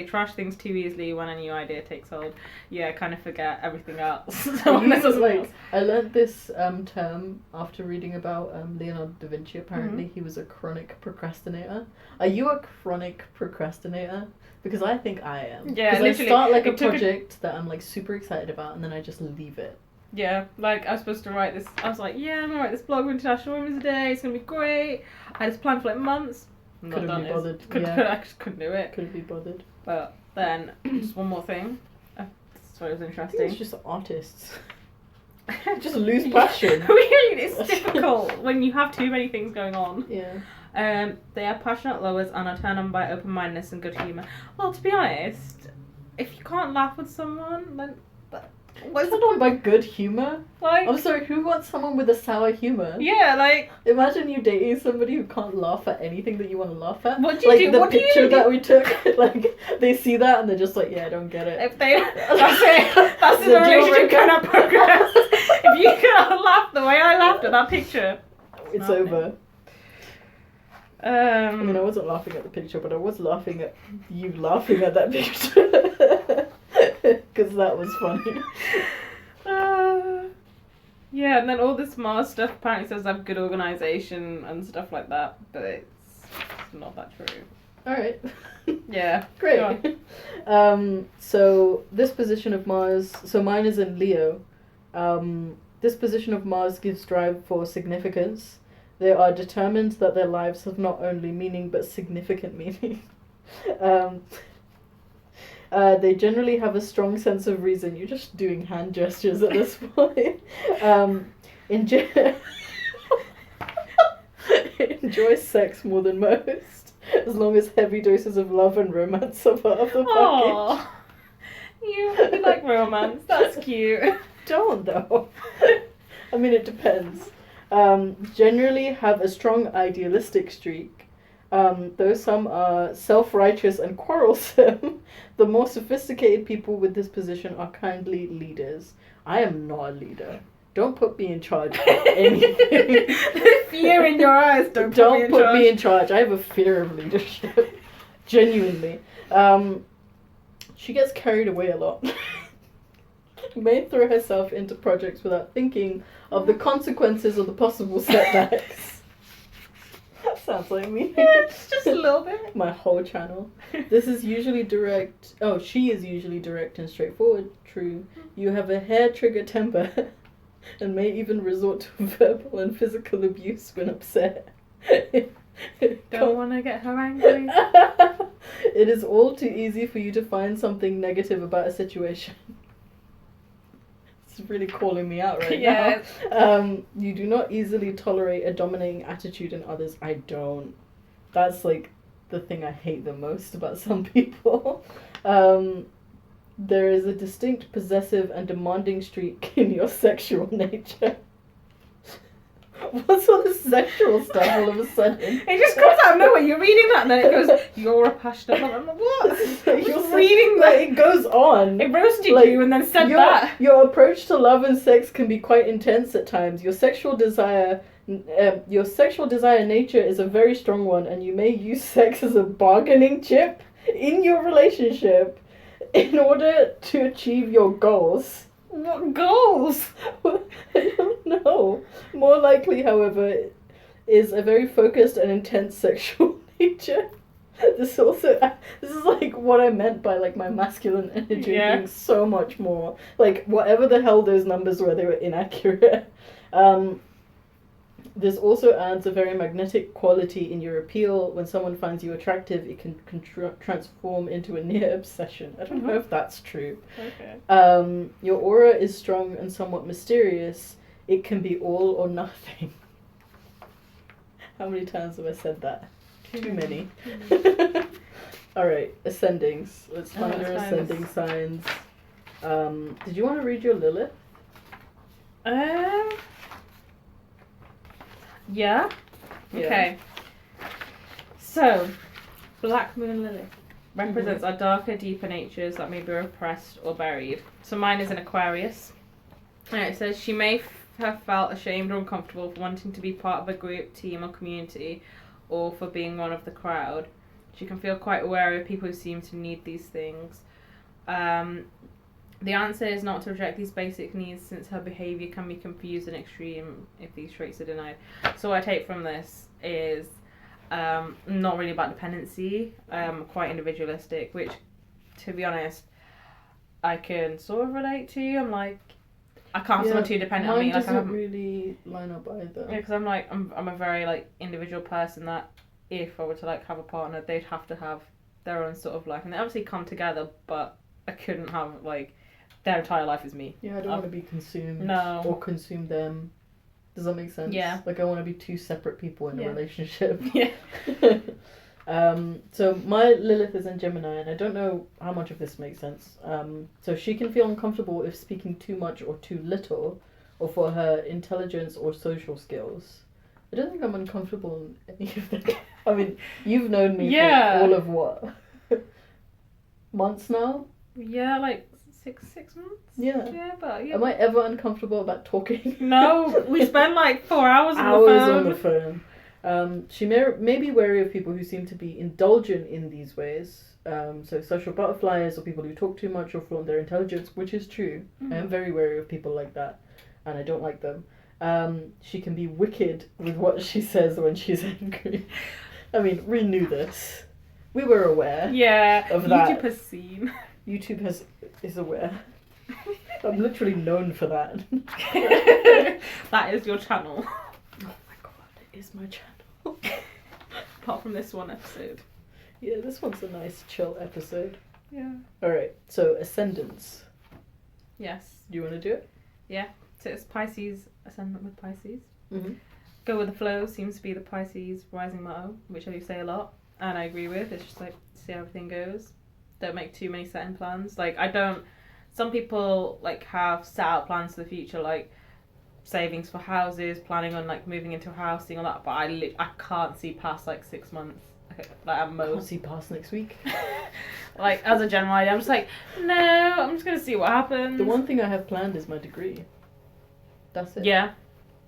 trash things too easily when a new idea takes hold. Yeah, kind of forget everything else. I learned this term after reading about Leonardo da Vinci. Apparently, he was a chronic procrastinator. Are you a chronic procrastinator? Because I think I am. Yeah, because I start like a project that I'm like super excited about, and then I just leave it. Yeah, like I was supposed to write this. I was like, yeah, I'm gonna write this blog for International Women's Day. It's gonna be great. I had this plan for like months. Couldn't be bothered. I just couldn't do it. Couldn't be bothered. But then, just one more thing. So it was interesting. I think it's just artists. Just lose passion. Really, it's difficult when you have too many things going on. Yeah. They are passionate lovers and are turned on by open-mindedness and good humour. Well, to be honest, if you can't laugh with someone, then... What's turned on by good humour? Like, I'm sorry, who wants someone with a sour humour? Yeah, like... Imagine you dating somebody who can't laugh at anything that you want to laugh at. What do you do? Like, the picture that we took, like, they see that and they're just like, yeah, I don't get it. If they... That's it. That's the relationship cannot progress. If you cannot laugh the way I laughed at that picture... It's over. I mean, I wasn't laughing at the picture, but I was laughing at you laughing at that picture. Because that was funny. Yeah, and then all this Mars stuff apparently says I have good organisation and stuff like that, but it's not that true. Alright. Yeah. Great. So this position of Mars, so mine is in Leo. This position of Mars gives drive for significance. They are determined that their lives have not only meaning but significant meaning. They generally have a strong sense of reason. You're just doing hand gestures at this point. Enjoy sex more than most, as long as heavy doses of love and romance are part of the package. You like romance. That's cute. Don't though. I mean, it depends. Generally have a strong idealistic streak. Though some are self-righteous and quarrelsome, the more sophisticated people with this position are kindly leaders. I am not a leader. Don't put me in charge of anything. The fear in your eyes. Don't put me in charge. I have a fear of leadership. Genuinely. She gets carried away a lot. May throw herself into projects without thinking of the consequences or the possible setbacks. That sounds like me. Yeah, just a little bit. My whole channel. This is usually direct. Oh, she is usually direct and straightforward. True. You have a hair trigger temper. and may even resort to verbal and physical abuse when upset. Don't want to get her angry. It is all too easy for you to find something negative about a situation. It's really calling me out right now. You do not easily tolerate a dominating attitude in others. I don't. That's like the thing I hate the most about some people. There is a distinct possessive and demanding streak in your sexual nature. What's all this sexual stuff all of a sudden? It just comes out of nowhere. You're reading that and then it goes, you're a passionate woman. I'm like, what? You're reading that. It goes on. It roasted you and then said that. Your approach to love and sex can be quite intense at times. Your sexual desire nature is a very strong one, and you may use sex as a bargaining chip in your relationship in order to achieve your goals. What goals? I don't know. More likely, however, is a very focused and intense sexual nature. This is like what I meant by like my masculine energy being so much more like whatever the hell those numbers were, they were inaccurate. This also adds a very magnetic quality in your appeal. When someone finds you attractive, it can transform into a near obsession. I don't know if that's true. Okay. Your aura is strong and somewhat mysterious. It can be all or nothing. How many times have I said that? Too many. Alright, ascendings. Let's find our ascending signs. Did you want to read your Lilith? Yeah. Okay. So, Black Moon Lilith represents our darker, deeper natures that may be repressed or buried. So mine is an Aquarius. And it says she may have felt ashamed or uncomfortable for wanting to be part of a group, team, or community, or for being one of the crowd. She can feel quite wary of people who seem to need these things. The answer is not to reject these basic needs, since her behaviour can be confused and extreme if these traits are denied. So what I take from this is not really about dependency, quite individualistic, which, to be honest, I can sort of relate to. I'm like, I can't have someone too dependent on me. Mine doesn't really line up either. Yeah, because I'm like, I'm a very like individual person that if I were to like have a partner, they'd have to have their own sort of life, and they obviously come together, but I couldn't have like their entire life is me. Yeah, I don't want to be consumed. No. Or consume them. Does that make sense? Yeah. Like I want to be two separate people in a relationship. Yeah. So my Lilith is in Gemini, and I don't know how much of this makes sense. So she can feel uncomfortable if speaking too much or too little, or for her intelligence or social skills. I don't think I'm uncomfortable in any of that. I mean, you've known me for all of what? Months now? Yeah, like six months? Yeah. Yeah, but yeah. Am I ever uncomfortable about talking? No, we spend like 4 hours on the phone. She may be wary of people who seem to be indulgent in these ways. So social butterflies or people who talk too much or flaunt their intelligence, which is true. I am very wary of people like that, and I don't like them. She can be wicked with what she says when she's angry. I mean, we knew this. We were aware. Of that. YouTube has seen. YouTube is aware. I'm literally known for that. That is your channel. Oh my god, it is my channel. Apart from this one episode. Yeah, this one's a nice chill episode. Yeah. Alright, so ascendants. Yes. Do you want to do it? Yeah. So it's Pisces, ascendant with Pisces. Mm-hmm. Go with the flow seems to be the Pisces rising motto, which I do say a lot, and I agree with. It's just like, see how everything goes. Don't make too many certain plans. Like, some people like have set out plans for the future, like savings for houses, planning on like moving into a house, seeing all that, but I can't see past like 6 months. Like at most. Can't see past next week. Like as a general idea, I'm just like, no, I'm just gonna see what happens. The one thing I have planned is my degree. That's it. Yeah.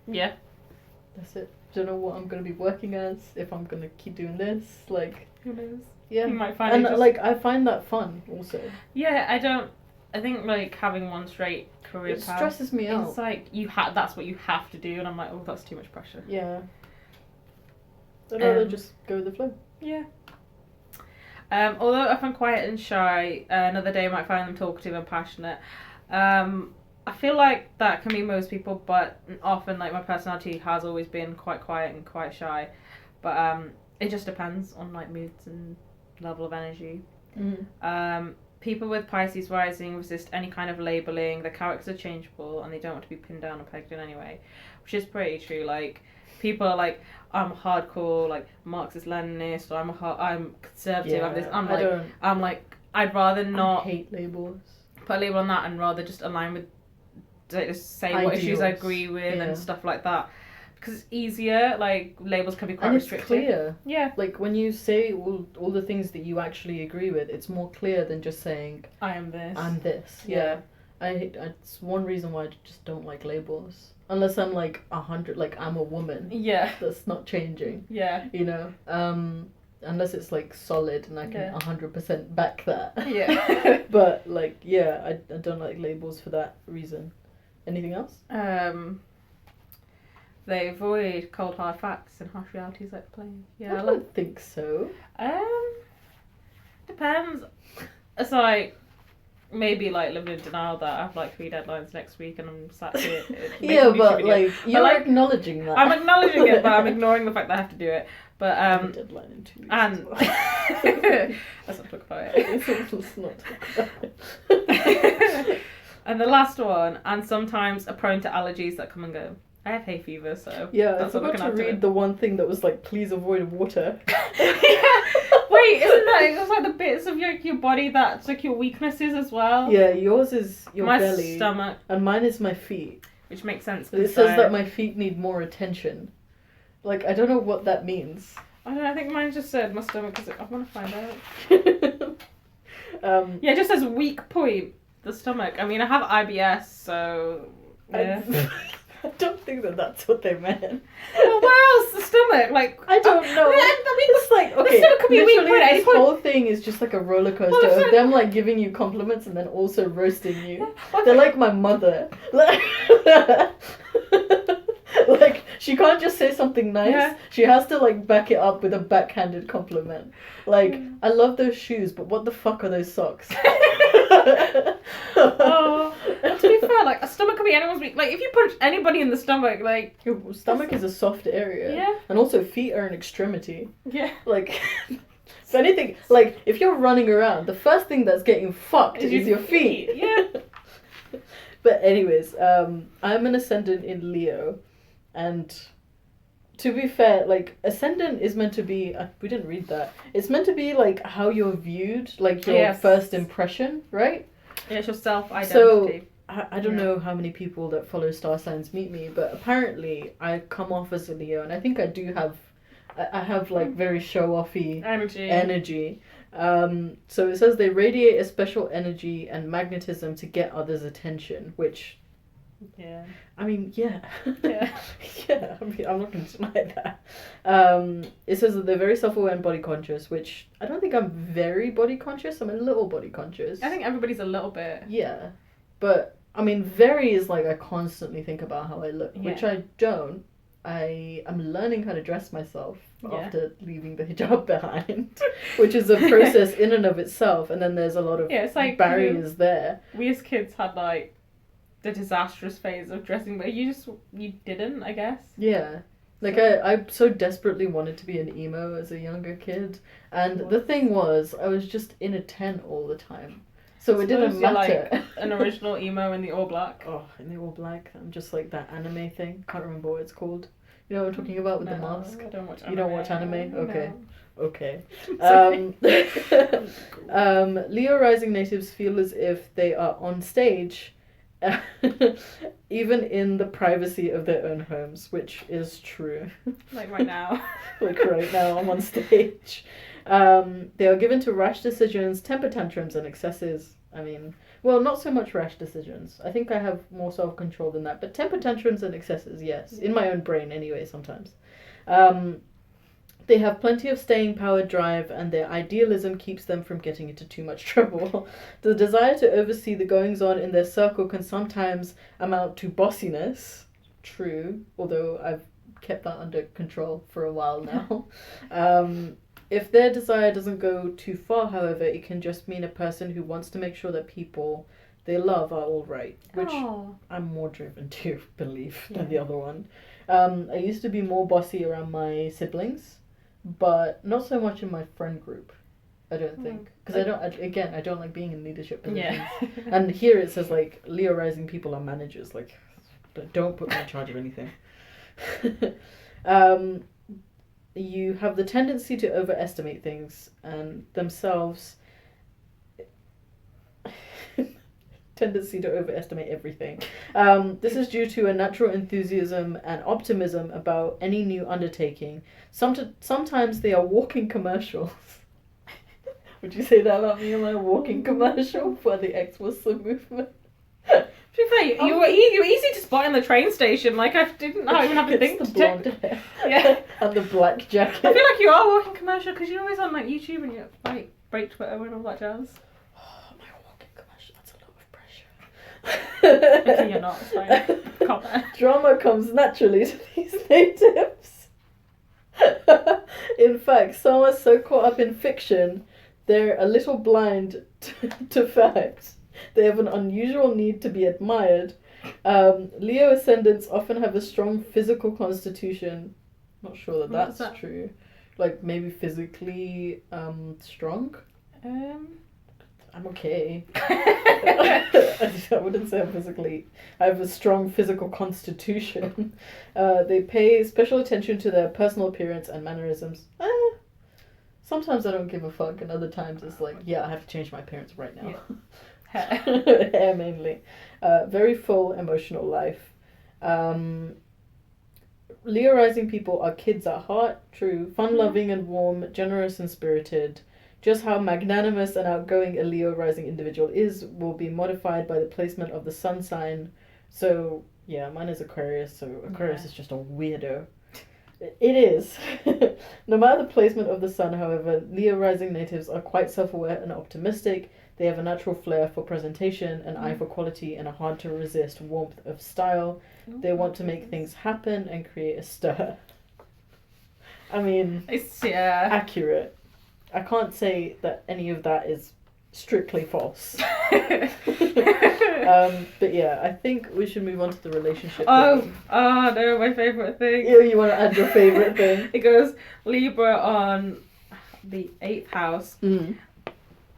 That's it. Don't know what I'm gonna be working as, if I'm gonna keep doing this, like. Who knows? Yeah. You might find like I find that fun also. Yeah, I think like having one straight career path stresses me out. It's like that's what you have to do, and I'm like, oh, that's too much pressure. Yeah. I'd rather just go with the flow. Yeah. Although I find quiet and shy, another day I might find them talkative and passionate. I feel like that can be most people, but often like my personality has always been quite quiet and quite shy. But it just depends on like moods and level of energy. People with Pisces rising resist any kind of labelling. Their characters are changeable and they don't want to be pinned down or pegged in any way, which is pretty true. Like, people are like, I'm hardcore, like Marxist Leninist, or I'm conservative. Yeah, I'm like I'd rather not I hate labels. Put a label on that and rather just align with, like, just say what issues I agree with and stuff like that. Because it's easier, like, labels can be quite restrictive. And it's clear. Yeah. Like, when you say all the things that you actually agree with, it's more clear than just saying, I am this. I'm this. Yeah. It's one reason why I just don't like labels. Unless I'm, like, 100, like, I'm a woman. Yeah. That's not changing. Yeah. You know? Unless it's, like, solid and I can 100% back that. Yeah. But, like, yeah, I don't like labels for that reason. Anything else? They avoid cold hard facts and harsh realities like playing. Yeah, I don't think so. Depends. It's like maybe like living in denial that I have like 3 deadlines next week and I'm sat here. Yeah, but like you're acknowledging that. I'm acknowledging it, but I'm ignoring the fact that I have to do it. But deadline in 2 weeks. And let's not talk about it. Let's not talk about it. And the last one, and sometimes are prone to allergies that come and go. I have hay fever, so yeah, I forgot to read the one thing that was like, please avoid water. Yeah. Wait, isn't that it's like the bits of your body that's like your weaknesses as well? Yeah, yours is your belly. My stomach. And mine is my feet. Which makes sense. It says that my feet need more attention. Like, I don't know what that means. I don't know, I think mine just said my stomach is... I want to find out. Yeah, it just says weak point, the stomach. I mean, I have IBS, so... Yeah. I don't think that's what they meant. Well, where else? The stomach? Like, I don't know. I mean, it's like, okay, the stomach could be weak point. This whole thing is just like a roller coaster of them like giving you compliments and then also roasting you. They're like my mother. Like, she can't just say something nice. Yeah. She has to like back it up with a backhanded compliment. Like, I love those shoes, but what the fuck are those socks? Oh, to be fair, like, a stomach can be anyone's weak. Like, if you punch anybody in the stomach, like... Your stomach is a soft area. Yeah. And also, feet are an extremity. Yeah. Like, if anything, like, if you're running around, the first thing that's getting fucked is your feet. Yeah. But anyways, I'm an ascendant in Leo. And to be fair, like, ascendant is meant to be... we didn't read that. It's meant to be, like, how you're viewed, like, your first impression, right? Yeah, it's your self-identity. So, I don't know how many people that follow star signs meet me, but apparently I come off as a Leo, and I think I do have... I have, like, very show-offy energy. So it says they radiate a special energy and magnetism to get others' attention, which... Yeah. I mean, yeah. Yeah. Yeah, I mean, I'm not going to deny that. It says that they're very self-aware and body conscious, which I don't think I'm very body conscious. I'm a little body conscious. I think everybody's a little bit. Yeah. But, I mean, very is like I constantly think about how I look, which I don't. I'm learning how to dress myself after leaving the hijab behind, which is a process in and of itself. And then there's a lot of it's like barriers there. We as kids had, like, the disastrous phase of dressing, but you didn't, I guess. Yeah. Like, I so desperately wanted to be an emo as a younger kid, and the thing was, I was just in a tent all the time, so it didn't matter. Like an original emo in the all black. Oh, in the all black. I'm just like that anime thing. Can't remember what it's called. You know what I'm talking about with the mask? I don't watch anime. You don't watch anime? Okay. No. Okay. Leo rising natives feel as if they are on stage even in the privacy of their own homes, which is true. Like right now. Like right now, I'm on stage. They are given to rash decisions, temper tantrums, and excesses. I mean, well, not so much rash decisions. I think I have more self-control than that. But temper tantrums and excesses, yes. In my own brain, anyway, sometimes. They have plenty of staying power drive, and their idealism keeps them from getting into too much trouble. The desire to oversee the goings-on in their circle can sometimes amount to bossiness. True, although I've kept that under control for a while now. If their desire doesn't go too far, however, it can just mean a person who wants to make sure that people they love are all right, which I'm more driven to believe than the other one. I used to be more bossy around my siblings, but not so much in my friend group. I don't think, because I don't like being in leadership positions. Yeah. And here it says like Leo rising people are managers. Like, don't put me in charge of anything. You have the tendency to overestimate things and themselves. Tendency to overestimate everything. This is due to a natural enthusiasm and optimism about any new undertaking. Sometimes they are walking commercials. Would you say that about me? Am I a walking commercial for the ex-Muslim movement? To be fair, you were easy to spot in the train station. Like, I didn't even have to think. The blonde hair. Yeah. And the black jacket. I feel like you are a walking commercial because you're always on like YouTube and you like break Twitter and all that jazz. Okay, you're not. It's fine. Drama comes naturally to these natives. In fact, some are so caught up in fiction, they're a little blind to fact. They have an unusual need to be admired. Leo ascendants often have a strong physical constitution. Not sure that that's true. Like, maybe physically strong? I'm okay. I wouldn't say I'm physically... I have a strong physical constitution. They pay special attention to their personal appearance and mannerisms. Sometimes I don't give a fuck, and other times it's like, yeah, I have to change my appearance right now. Yeah. Hair mainly. Very full emotional life. Leo rising people are kids at heart, true. Fun-loving and warm, generous and spirited. Just how magnanimous and outgoing a Leo rising individual is will be modified by the placement of the sun sign. So, yeah, mine is Aquarius, so Aquarius is just a weirdo. It is. No matter the placement of the sun, however, Leo rising natives are quite self-aware and optimistic. They have a natural flair for presentation, an eye for quality, and a hard-to-resist warmth of style. They want to make things happen and create a stir. I mean, it's accurate. I can't say that any of that is strictly false. But yeah, I think we should move on to the relationship. Oh no, my favourite thing. Yeah, you want to add your favourite thing? It goes Libra on the 8th house.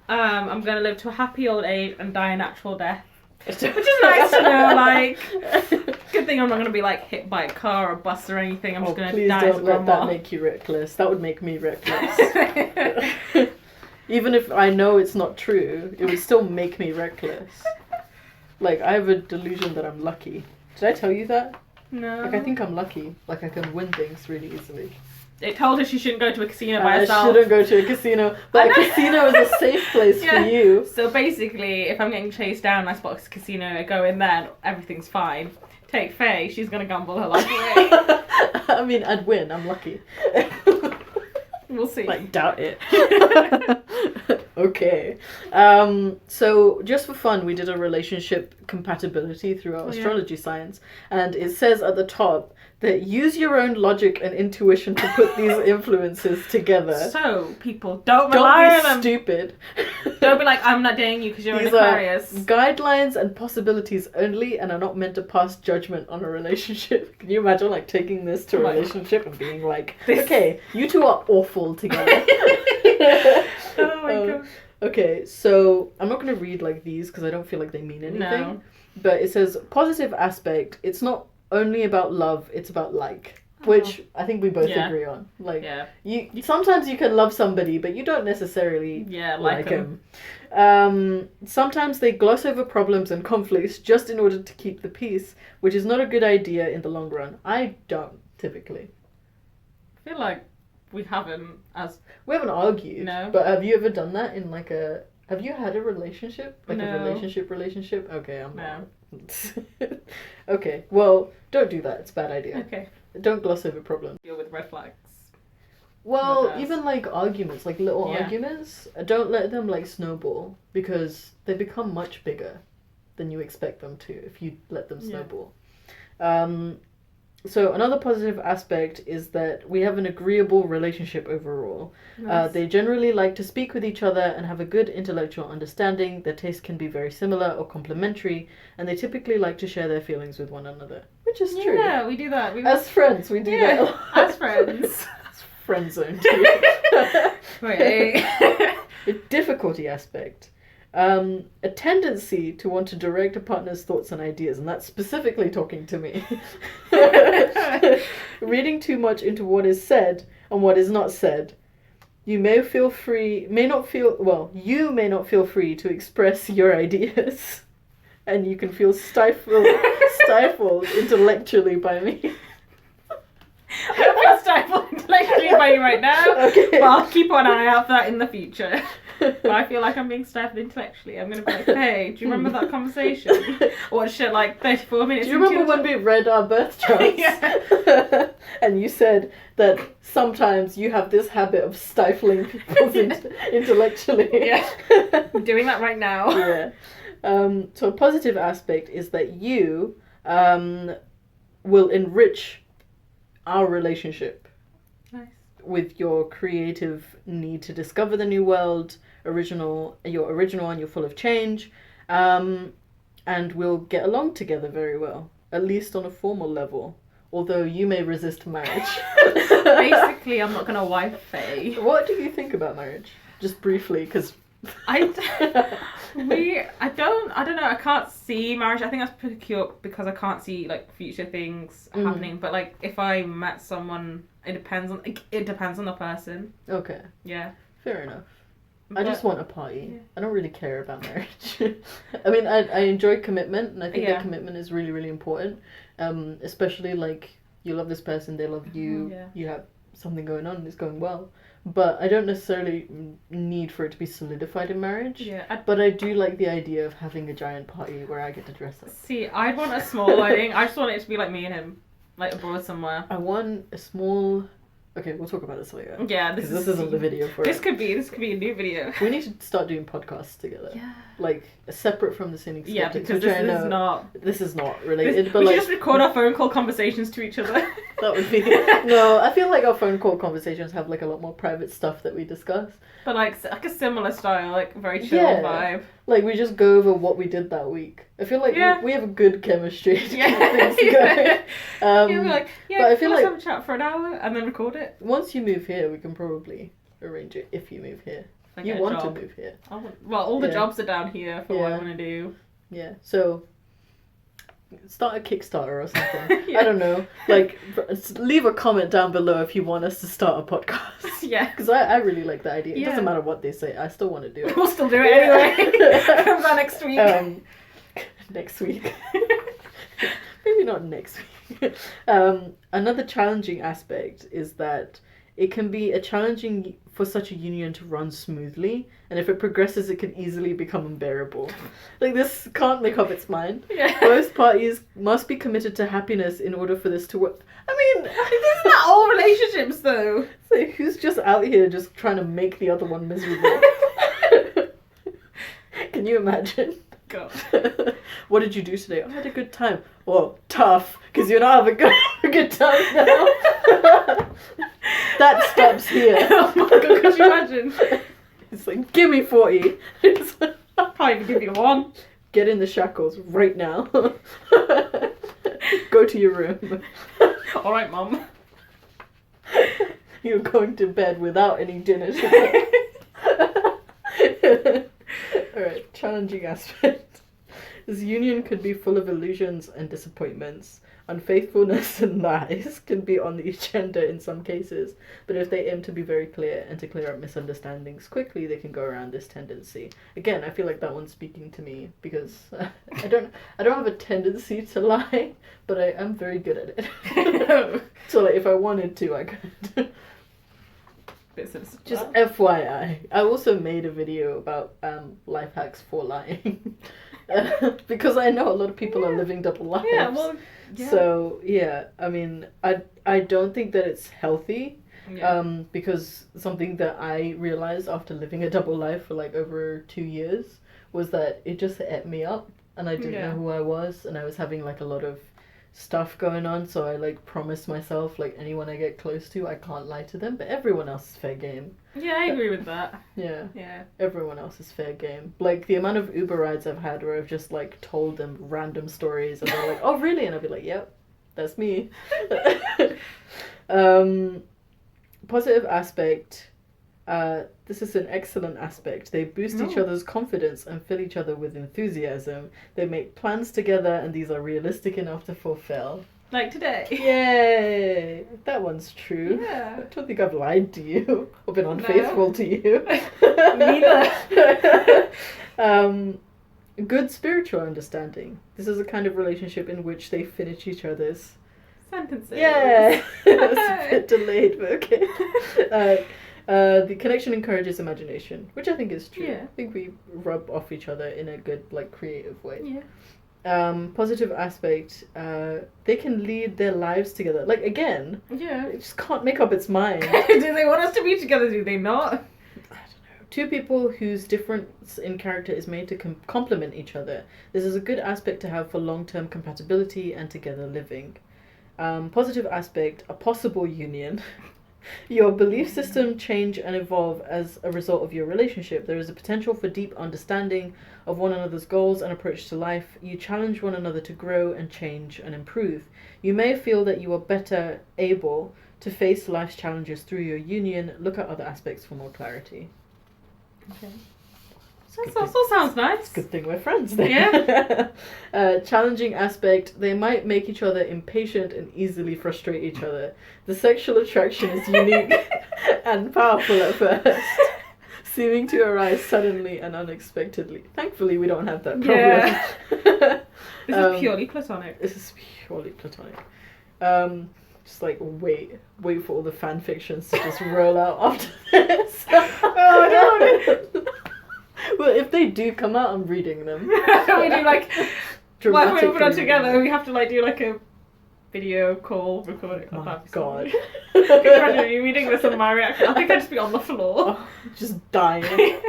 I'm going to live to a happy old age and die a natural death. Which is nice to know, like, good thing I'm not going to be, like, hit by a car or a bus or anything. I'm just going to die as a grandma. Please don't let that make you reckless. That would make me reckless. Even if I know it's not true, it would still make me reckless. Like, I have a delusion that I'm lucky. Did I tell you that? No. Like, I think I'm lucky. Like, I can win things really easily. It told her she shouldn't go to a casino by herself. I shouldn't go to a casino. But a casino is a safe place for you. So basically, if I'm getting chased down and I spot a casino, I go in there, everything's fine. Take Faye, she's going to gamble her life away. I mean, I'd win. I'm lucky. We'll see. Like, doubt it. Okay. So, just for fun, we did a relationship compatibility through our astrology science. And it says at the top that use your own logic and intuition to put these influences together. So, people, don't rely on them. Don't be stupid. Don't be like, I'm not dating you because you're an Aquarius. These are guidelines and possibilities only and are not meant to pass judgment on a relationship. Can you imagine, like, taking this to a relationship and being like, okay, you two are awful together. Oh my god. Okay, so I'm not going to read, like, these because I don't feel like they mean anything. No. But it says, positive aspect, it's not only about love, it's about like. Which I think we both agree on. Like, you sometimes you can love somebody, but you don't necessarily like them. Sometimes they gloss over problems and conflicts just in order to keep the peace, which is not a good idea in the long run. I don't, typically. I feel like we haven't argued. No. But have you ever done that in like a... Have you had a relationship? Like no. a relationship? Okay, I'm not. Okay, well, don't do that. It's a bad idea. Okay. Don't gloss over problems. Deal with red flags. Well, even like arguments, like little arguments, don't let them like snowball because they become much bigger than you expect them to if you let them snowball. So another positive aspect is that we have an agreeable relationship overall. Nice. They generally like to speak with each other and have a good intellectual understanding. Their tastes can be very similar or complementary, and they typically like to share their feelings with one another, which is true. Yeah, we do that. As friends, we do that a lot. As friends. Friend zone too. Wait. A difficulty aspect. A tendency to want to direct a partner's thoughts and ideas, and that's specifically talking to me. Reading too much into what is said and what is not said. You may not feel free to express your ideas, and you can feel stifled intellectually by me. I don't feel stifled intellectually by you right now, okay. But I'll keep an eye out for that in the future. But I feel like I'm being stifled intellectually. I'm going to be like, hey, do you remember that conversation? Watched it like 34 minutes. Do you remember when we read our birth charts? Yeah. And you said that sometimes you have this habit of stifling people intellectually. Yeah. I'm doing that right now. Yeah. So a positive aspect is that you will enrich our relationship. Nice. With your creative need to discover the new world, you're original and you're full of change, and we'll get along together very well, at least on a formal level, although you may resist marriage. Basically, I'm not gonna wife Faye. What do you think about marriage? Just briefly, because I don't know, I can't see marriage. I think that's pretty cute because I can't see like future things happening, but like if I met someone, it depends on the person. Okay. Yeah. Fair enough. I just want a party. Yeah. I don't really care about marriage. I mean, I enjoy commitment, and I think that commitment is really, really important. Especially like you love this person, they love you, you have something going on, it's going well. But I don't necessarily need for it to be solidified in marriage. Yeah. But I do like the idea of having a giant party where I get to dress up. See, I'd want a small wedding. I just want it to be like me and him, like abroad somewhere. I want a small. Okay, we'll talk about this later. Yeah, this isn't the video for this it. This could be a new video. We need to start doing podcasts together. Yeah. Like separate from the Cynic Skeptics. Yeah, because this is not related. But we like, should just record our phone call conversations to each other. That would be no. I feel like our phone call conversations have like a lot more private stuff that we discuss. But like a similar style, like very chill vibe. Like we just go over what we did that week. I feel like we have a good chemistry to keep things going. We're like, but I feel like have a chat for an hour and then record it. Once you move here, we can probably arrange it. If you move here, you want to move here. All the jobs are down here for what I want to do. Yeah, so start a Kickstarter or something. I don't know. Like, leave a comment down below if you want us to start a podcast. Yeah. Because I really like the idea. It doesn't matter what they say. I still want to do it. We'll still do it anyway. Comes out next week. Next week. Maybe not next week. Another challenging aspect is that it can be challenging for such a union to run smoothly, and if it progresses, it can easily become unbearable. Like, this can't make up its mind. Yeah. Both parties must be committed to happiness in order for this to work. I mean, isn't that all relationships, though? So who's just out here just trying to make the other one miserable? Can you imagine? God. What did you do today? I had a good time. Well, tough, because you're not having a good time now. That stops here. Oh my god, could you imagine? It's like, give me 40. It's like, I'll probably give you 1. Get in the shackles right now. Go to your room. Alright, Mum. You're going to bed without any dinner today. Alright, challenging aspect. This union could be full of illusions and disappointments. Unfaithfulness and lies can be on the agenda in some cases, but if they aim to be very clear and to clear up misunderstandings quickly, they can go around this tendency. Again, I feel like that one's speaking to me because I don't have a tendency to lie, but I am very good at it. So like if I wanted to, I could. Just FYI, I also made a video about life hacks for lying. Because I know a lot of people are living double lives. Yeah, well, yeah. So yeah, I mean, I don't think that it's healthy. Yeah. Because something that I realized after living a double life for like over 2 years was that it just ate me up, and I didn't know who I was, and I was having like a lot of stuff going on, so I like promise myself like anyone I get close to, I can't lie to them, but everyone else is fair game. Yeah, I agree with that. Yeah. Yeah. Everyone else is fair game. Like the amount of Uber rides I've had where I've just like told them random stories and they're like, oh really? And I'll be like, yep, that's me. Positive aspect. This is an excellent aspect. They boost each other's confidence and fill each other with enthusiasm. They make plans together and these are realistic enough to fulfill. Like today. Yay! That one's true. Yeah. I don't think I've lied to you or been unfaithful to you. Neither. Good spiritual understanding. This is a kind of relationship in which they finish each other's sentences. Yeah! It's a bit delayed, but okay. The connection encourages imagination, which I think is true. Yeah. I think we rub off each other in a good, like, creative way. Yeah. Positive aspect, they can lead their lives together. Like, again, Yeah. it just can't make up its mind. Do they want us to be together? Do they not? I don't know. Two people whose difference in character is made to complement each other. This is a good aspect to have for long-term compatibility and together living. Positive aspect, a possible union. Your belief system change and evolve as a result of your relationship. There is a potential for deep understanding of one another's goals and approach to life. You challenge one another to grow and change and improve. You may feel that you are better able to face life's challenges through your union. Look at other aspects for more clarity. Okay. That also sounds nice. Good thing we're friends then. Yeah. Challenging aspect, they might make each other impatient and easily frustrate each other. The sexual attraction is unique and powerful at first, seeming to arise suddenly and unexpectedly. Thankfully, we don't have that problem. Yeah. This is purely platonic. This is purely platonic. Just like wait for all the fan fictions to just roll out after this. Oh no. Well, if they do come out, I'm reading them. We do like Dramatic when we put it together, we have to like do like a video call recording. Oh my god. Imagine you reading this and my reaction. I think I'd just be on the floor. Oh, just dying.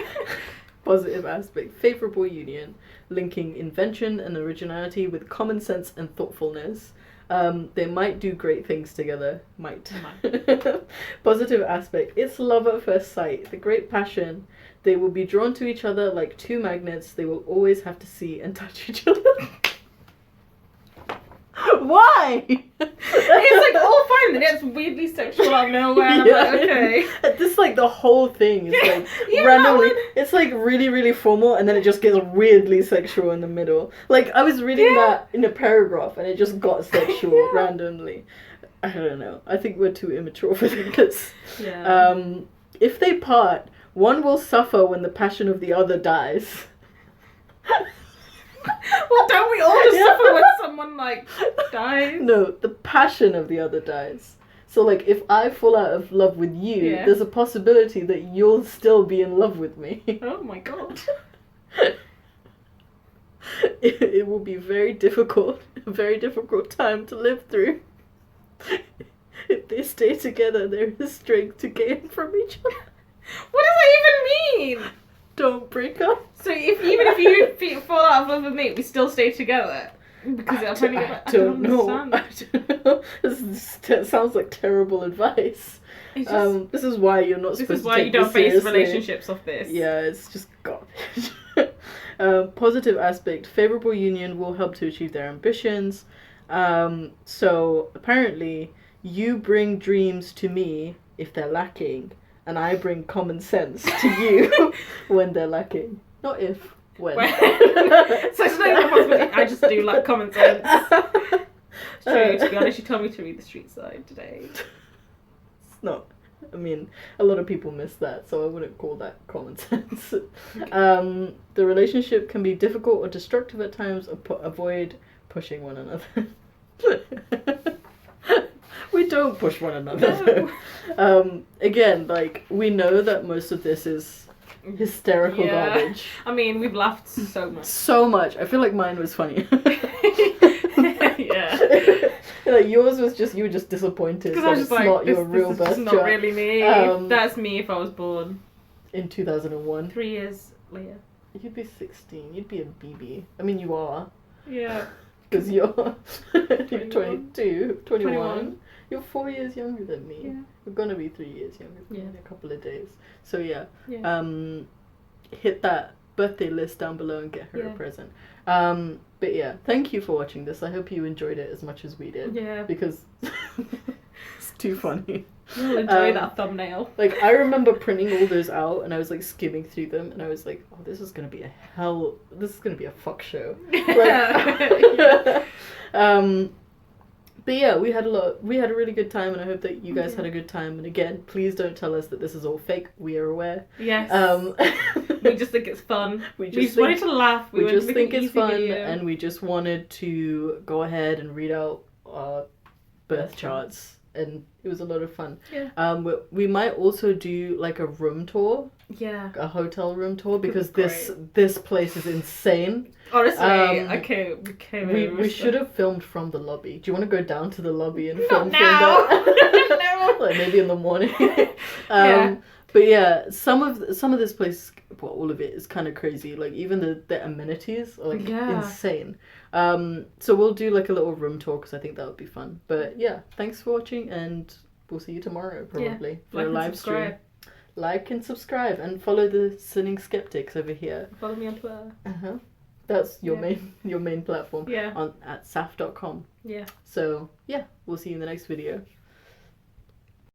Positive aspect. Favourable union. Linking invention and originality with common sense and thoughtfulness. They might do great things together. Might. Positive aspect. It's love at first sight. The great passion. They will be drawn to each other like two magnets. They will always have to see and touch each other. Why? It's like all fine, then it's weirdly sexual out of nowhere, and I'm like, okay. This like the whole thing is like randomly. It's like really, really formal, and then it just gets weirdly sexual in the middle. Like I was reading that in a paragraph, and it just got sexual randomly. I don't know. I think we're too immature for this. Yeah. If they part, one will suffer when the passion of the other dies. Well, don't we all just suffer when someone like dies? No, the passion of the other dies. So like if I fall out of love with you, there's a possibility that you'll still be in love with me. Oh my god. It will be very difficult, a very difficult time to live through. If they stay together, there is strength to gain from each other. What does that even mean? Don't break up. So even if you fall out of love with me, we still stay together? Because I don't know. This sounds like terrible advice. Just, this is why you're not supposed to take this seriously. This is why you don't base relationships off this. Yeah, it's just garbage. Positive aspect. Favourable union will help to achieve their ambitions. So apparently you bring dreams to me if they're lacking, and I bring common sense to you when they're lacking. Not if, when. So it's not even a possibility. I just do like common sense. It's true, to be honest, you told me to read The Street Side today. It's not. I mean, a lot of people miss that, so I wouldn't call that common sense. Okay. The relationship can be difficult or destructive at times. Avoid pushing one another. We don't push one another. No. Again, like, we know that most of this is hysterical garbage. I mean, we've laughed so much. So much. I feel like mine was funny. Yeah. Like yours was just, you were just disappointed that it's like, not your real birth chart. It's not really me. That's me if I was born in 2001. 3 years later. You'd be 16. You'd be a BB. I mean, you are. Yeah. because you're 22, 21. You're 4 years younger than me. Yeah. We're gonna be 3 years younger than me in a couple of days. So yeah. Hit that birthday list down below and get her a present. But yeah, thank you for watching this. I hope you enjoyed it as much as we did. Yeah. Because it's too funny. You'll enjoy that thumbnail. Like, I remember printing all those out and I was like skimming through them and I was like, oh, this is gonna be a fuck show. Like, but yeah, we had a really good time and I hope that you guys had a good time. And again, please don't tell us that this is all fake. We are aware. Yes. We just think it's fun. We just wanted to laugh. We just think it's fun and we just wanted to go ahead and read out our birth charts. And it was a lot of fun. Yeah. We might also do like a room tour. Yeah. A hotel room tour because this place is insane. Honestly, we should have filmed from the lobby. Do you want to go down to the lobby and film that? No. Like maybe in the morning. But yeah, some of this place, well, all of it is kind of crazy. Like even the amenities are like insane. So we'll do like a little room tour because I think that would be fun. But yeah, thanks for watching and we'll see you tomorrow probably for a live stream. Like and subscribe and follow the Sinning Skeptics over here. Follow me on Twitter. That's your main platform. Yeah. At saff.com. Yeah. So yeah, we'll see you in the next video.